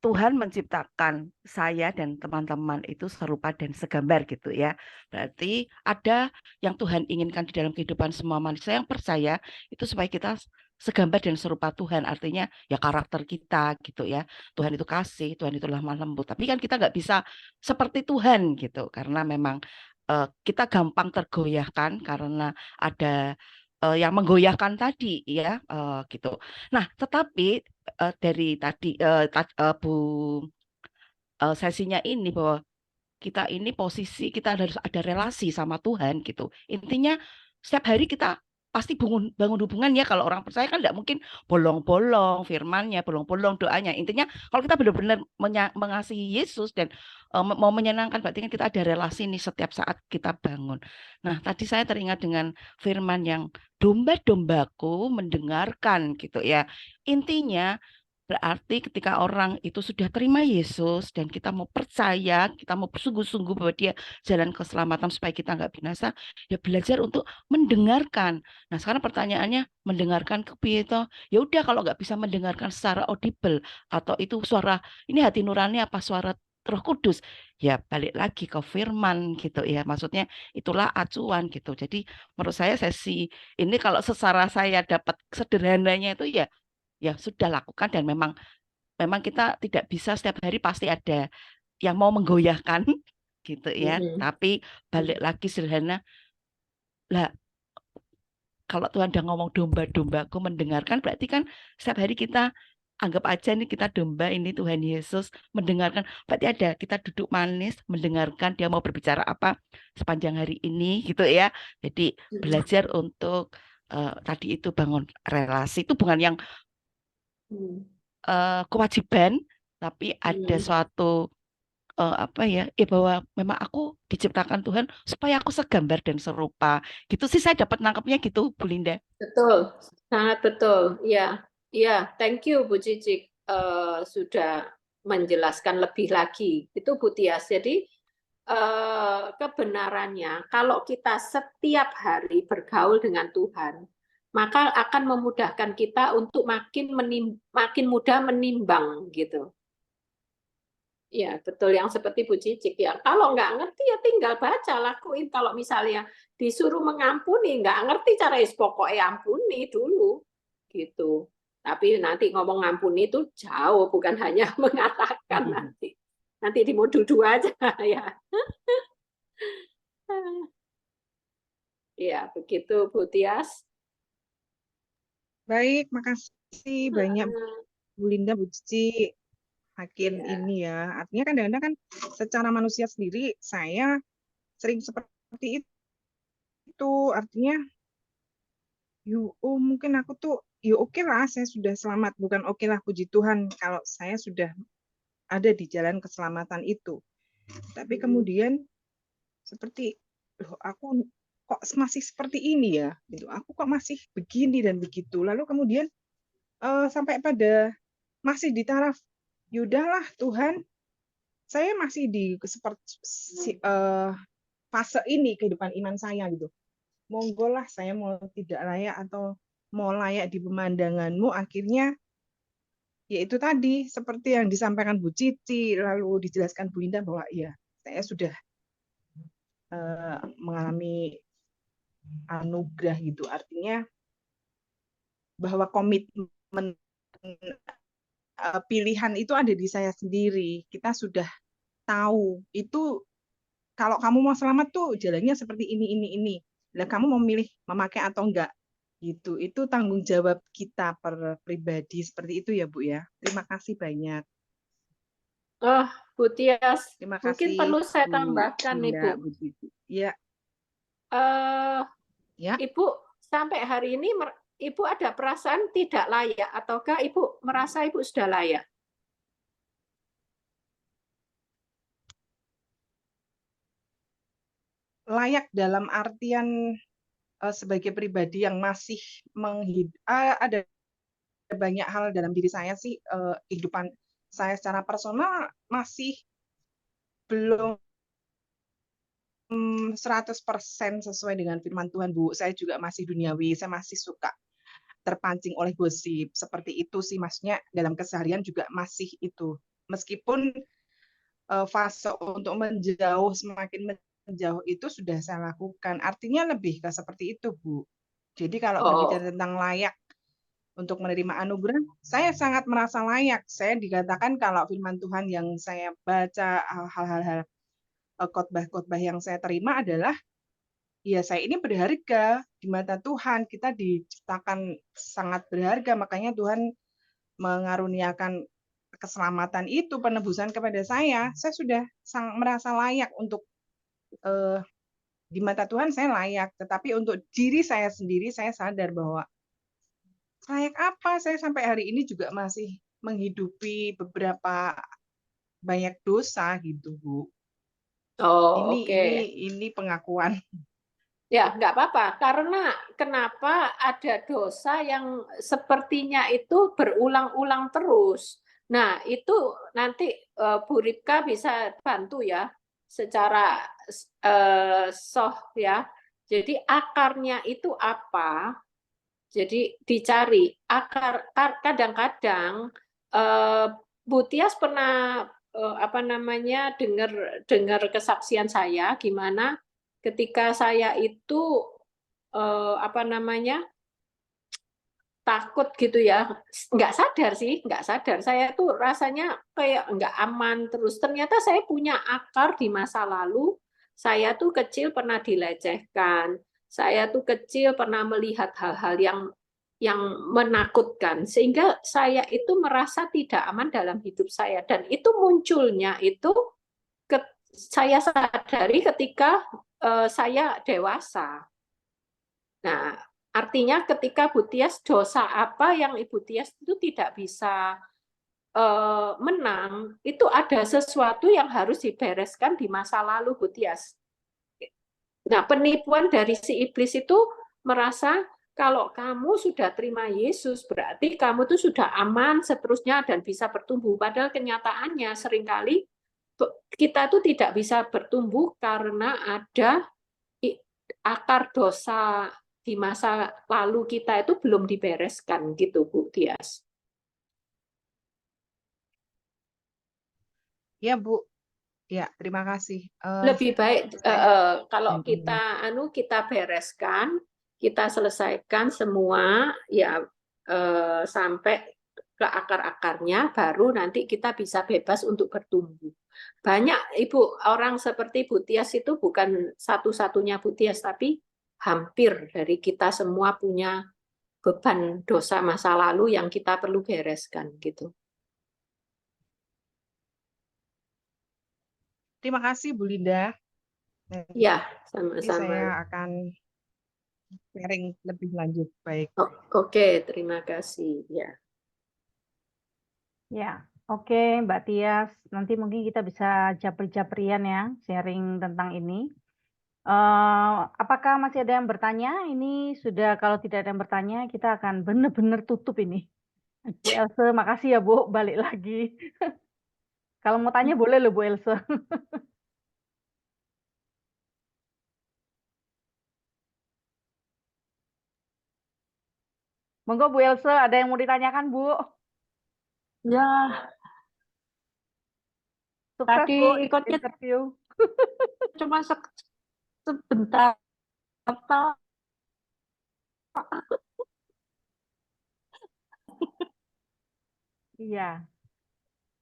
Tuhan menciptakan saya dan teman-teman itu serupa dan segambar gitu ya. Berarti ada yang Tuhan inginkan di dalam kehidupan semua manusia yang percaya itu supaya kita segambar dan serupa Tuhan. Artinya ya karakter kita gitu ya. Tuhan itu kasih, Tuhan itu lemah lembut. Tapi kan kita nggak bisa seperti Tuhan gitu. Karena memang kita gampang tergoyahkan karena ada yang menggoyahkan tadi ya gitu. Nah, tetapi dari tadi Bu sesinya ini bahwa kita ini posisi kita harus ada relasi sama Tuhan gitu. Intinya setiap hari kita pasti bangun hubungan ya. Kalau orang percaya kan tidak mungkin bolong-bolong firmannya, bolong-bolong doanya. Intinya kalau kita benar-benar mengasihi Yesus dan mau menyenangkan, berarti kan kita ada relasi nih setiap saat kita bangun. Nah, tadi saya teringat dengan firman yang domba-dombaku mendengarkan gitu ya. Intinya berarti ketika orang itu sudah terima Yesus dan kita mau percaya, kita mau bersungguh-sungguh bahwa dia jalan keselamatan supaya kita nggak binasa, ya belajar untuk mendengarkan. Nah, sekarang pertanyaannya, mendengarkan ke piye toh? Ya udah, kalau nggak bisa mendengarkan secara audible atau itu suara ini hati nurani apa suara Roh Kudus, ya balik lagi ke firman gitu ya. Maksudnya itulah acuan gitu. Jadi menurut saya sesi ini kalau secara saya dapat sederhananya itu ya sudah lakukan, dan memang kita tidak bisa setiap hari pasti ada yang mau menggoyahkan gitu ya. Tapi balik lagi sederhana lah, kalau Tuhan udah ngomong domba-dombaku mendengarkan, berarti kan setiap hari kita anggap aja nih kita domba, ini Tuhan Yesus mendengarkan. Berarti ada kita duduk manis mendengarkan dia mau berbicara apa sepanjang hari ini gitu ya. Jadi belajar untuk tadi itu bangun relasi, itu bukan yang kewajiban, tapi ada suatu apa ya, bahwa memang aku diciptakan Tuhan supaya aku segambar dan serupa. Gitu sih saya dapat nangkepnya gitu, Bu Linda. Betul, sangat betul. Ya, thank you Bu Cicik sudah menjelaskan lebih lagi. Itu Bu Tias. Jadi kebenarannya kalau kita setiap hari bergaul dengan Tuhan, maka akan memudahkan kita untuk makin mudah menimbang gitu. Ya, betul yang seperti Bu Cicik ya. Kalau nggak ngerti ya tinggal baca, lakuin. Kalau misalnya disuruh mengampuni, nggak ngerti cara pokoknya ampuni dulu. Gitu. Tapi nanti ngomong ampuni itu jauh, bukan hanya mengatakan nanti. Nanti di modul 2 aja ya. Ya, begitu Bu Tias. Baik, makasih banyak Bu Linda, Bu Cici. Makin ini ya, artinya kan kadang-kadang kan secara manusia sendiri saya sering seperti itu itu, artinya mungkin aku tuh oke lah, saya sudah selamat, bukan oke lah puji Tuhan kalau saya sudah ada di jalan keselamatan itu. Tapi kemudian seperti loh, aku kok masih seperti ini ya, gitu. Aku kok masih begini dan begitu. Lalu kemudian sampai pada masih di taraf, yaudahlah Tuhan, saya masih di fase ini kehidupan iman saya gitu. Monggo lah saya mau tidak layak atau mau layak di pemandanganmu, akhirnya yaitu tadi seperti yang disampaikan Bu Cici, lalu dijelaskan Bu Linda bahwa ya saya sudah mengalami anugerah gitu, artinya bahwa komitmen pilihan itu ada di saya sendiri. Kita sudah tahu itu kalau kamu mau selamat tuh jalannya seperti ini. Lah kamu mau milih memakai atau enggak gitu. Itu tanggung jawab kita per pribadi seperti itu ya Bu ya. Terima kasih banyak. Oh, Bu Tias, Terima mungkin kasih perlu saya Bu tambahkan nih Linda, Bu. Bu Cici. Ya, ya. Ibu sampai hari ini Ibu ada perasaan tidak layak ataukah Ibu merasa Ibu sudah layak? Layak dalam artian sebagai pribadi yang masih ada banyak hal dalam diri saya sih, kehidupan saya secara personal masih belum 100% sesuai dengan firman Tuhan, Bu. Saya juga masih duniawi, saya masih suka terpancing oleh gosip. Seperti itu sih, maksudnya dalam keseharian juga masih itu. Meskipun fase untuk menjauh, semakin menjauh itu sudah saya lakukan. Artinya lebih ke seperti itu, Bu. Jadi kalau berbicara tentang layak untuk menerima anugerah, saya sangat merasa layak. Saya dikatakan kalau firman Tuhan yang saya baca, hal-hal khotbah-khotbah yang saya terima adalah, ya saya ini berharga di mata Tuhan. Kita diciptakan sangat berharga, makanya Tuhan mengaruniakan keselamatan itu, penebusan kepada saya. Saya sudah sangat merasa layak untuk di mata Tuhan saya layak. Tetapi untuk diri saya sendiri, saya sadar bahwa layak apa? Saya sampai hari ini juga masih menghidupi beberapa banyak dosa gitu, Bu. Oh, oke. Ini pengakuan. Ya, nggak apa-apa. Karena kenapa ada dosa yang sepertinya itu berulang-ulang terus. Nah, itu nanti Bu Ripka bisa bantu ya secara ya. Jadi akarnya itu apa? Jadi dicari akar. Kadang-kadang Bu Tias pernah dengar kesaksian saya gimana ketika saya itu takut gitu ya, nggak sadar saya tuh rasanya kayak nggak aman terus. Ternyata saya punya akar di masa lalu. Saya tuh kecil pernah dilecehkan, saya tuh kecil pernah melihat hal-hal yang menakutkan sehingga saya itu merasa tidak aman dalam hidup saya, dan itu munculnya itu saya sadari ketika saya dewasa. Nah, artinya ketika Bu Tias, dosa apa yang Ibu Tias itu tidak bisa menang, itu ada sesuatu yang harus dibereskan di masa lalu, Bu Tias. Nah, penipuan dari si iblis itu merasa kalau kamu sudah terima Yesus, berarti kamu tuh sudah aman seterusnya dan bisa bertumbuh. Padahal kenyataannya seringkali kita tuh tidak bisa bertumbuh karena ada akar dosa di masa lalu kita itu belum dibereskan gitu, Bu Tias. Ya, Bu. Ya, terima kasih. Lebih baik kalau kita bereskan, kita selesaikan semua ya sampai ke akar-akarnya, baru nanti kita bisa bebas untuk bertumbuh. Banyak Ibu orang seperti Bu Tias itu bukan satu-satunya Bu Tias, tapi hampir dari kita semua punya beban dosa masa lalu yang kita perlu bereskan gitu. Terima kasih Bu Linda. Ya, sama-sama. Saya akan sharing lebih lanjut. Baik. Oke, terima kasih. Ya. Ya, oke Mbak Tias. Nanti mungkin kita bisa japri-japrian ya, sharing tentang ini. Apakah masih ada yang bertanya? Ini sudah, kalau tidak ada yang bertanya, kita akan benar-benar tutup ini. Bu Else, makasih ya Bu, balik lagi. Kalau mau tanya boleh loh Bu Else. Monggo Bu Else, ada yang mau ditanyakan Bu? Ya, Sukses tadi Bu ikutnya interview. cuma sebentar. Apa? Iya.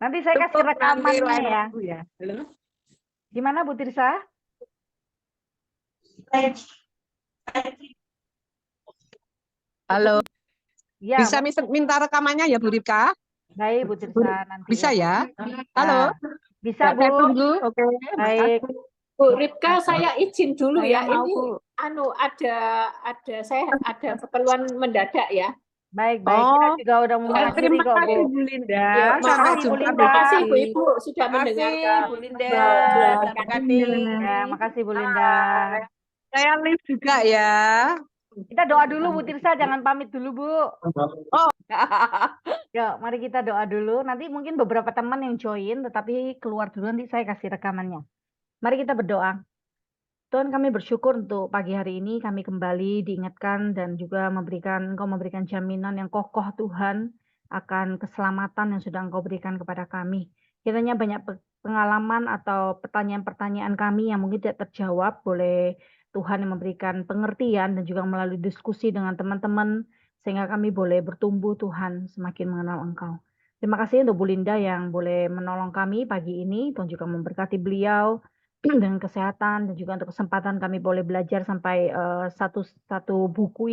Nanti saya kasih Tutup nanti rekamannya live ya. Bu ya. Halo. Gimana Bu Tirsa? Halo, Ya, bisa minta rekamannya ya Bu Rika? baik Bu Tirsa nanti Bisa ya? Ya, Halo, bisa saya Bu. tunggu. Oke, Baik. Bu Ripka, saya izin dulu Saya ya. mau, Ini Bu. saya ada keperluan mendadak ya. Baik, baik. Kita Oh, juga udah mau mengakhiri terima kok, Bu. kasih Bu Linda. Ya, Sampai makasih, Bu jumpa Linda. Terima kasih Bu lagi. Ibu sudah Terima kasih mendengarkan. Bu Linda. Berkati. Ya, makasih Bu Linda. Saya live juga ya. Kita doa dulu Bu Tirsa, jangan pamit dulu Bu. Oh. Yuk, mari kita doa dulu. Nanti mungkin beberapa teman yang join, tetapi keluar dulu nanti saya kasih rekamannya. Mari kita berdoa. Tuhan, kami bersyukur untuk pagi hari ini kami kembali diingatkan dan juga Engkau memberikan jaminan yang kokoh Tuhan akan keselamatan yang sudah Engkau berikan kepada kami. Kiranya banyak pengalaman atau pertanyaan-pertanyaan kami yang mungkin tidak terjawab, boleh Tuhan yang memberikan pengertian dan juga melalui diskusi dengan teman-teman sehingga kami boleh bertumbuh Tuhan semakin mengenal Engkau. Terima kasih untuk Bu Linda yang boleh menolong kami pagi ini. Tuhan juga memberkati beliau dengan kesehatan dan juga untuk kesempatan kami boleh belajar sampai satu buku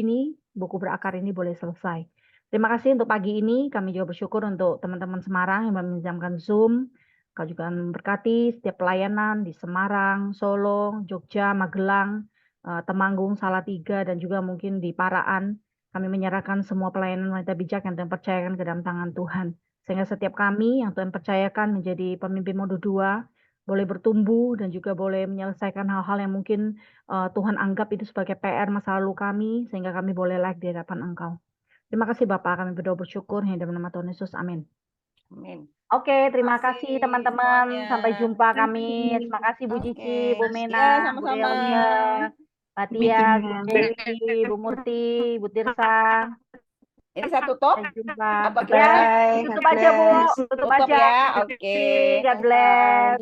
berakar ini boleh selesai. Terima kasih untuk pagi ini. Kami juga bersyukur untuk teman-teman Semarang yang meminjamkan Zoom. Kau juga memberkati setiap pelayanan di Semarang, Solo, Jogja, Magelang, Temanggung, Salatiga, dan juga mungkin di Paraan. Kami menyerahkan semua pelayanan wanita bijak yang Tuhan percayakan ke dalam tangan Tuhan. Sehingga setiap kami yang Tuhan percayakan menjadi pemimpin mode 2, boleh bertumbuh dan juga boleh menyelesaikan hal-hal yang mungkin Tuhan anggap itu sebagai PR masa lalu kami, sehingga kami boleh layak di hadapan Engkau. Terima kasih Bapak, kami berdoa bersyukur hanya dalam nama Tuhan Yesus. Amin. Amin. Oke, terima kasih teman-teman. semuanya. Sampai jumpa kami. Terima kasih Bu Cici, Bu Ya, Mena, Bu sama-sama. Elsa, Mbak Tias, Bu Dewi, Bu Murti, Bu Tirsa. Ini saya tutup. Sampai jumpa. Apa Ya, gimana? tutup aja Bu. Tutup Tutup aja. ya. Oke. God bless.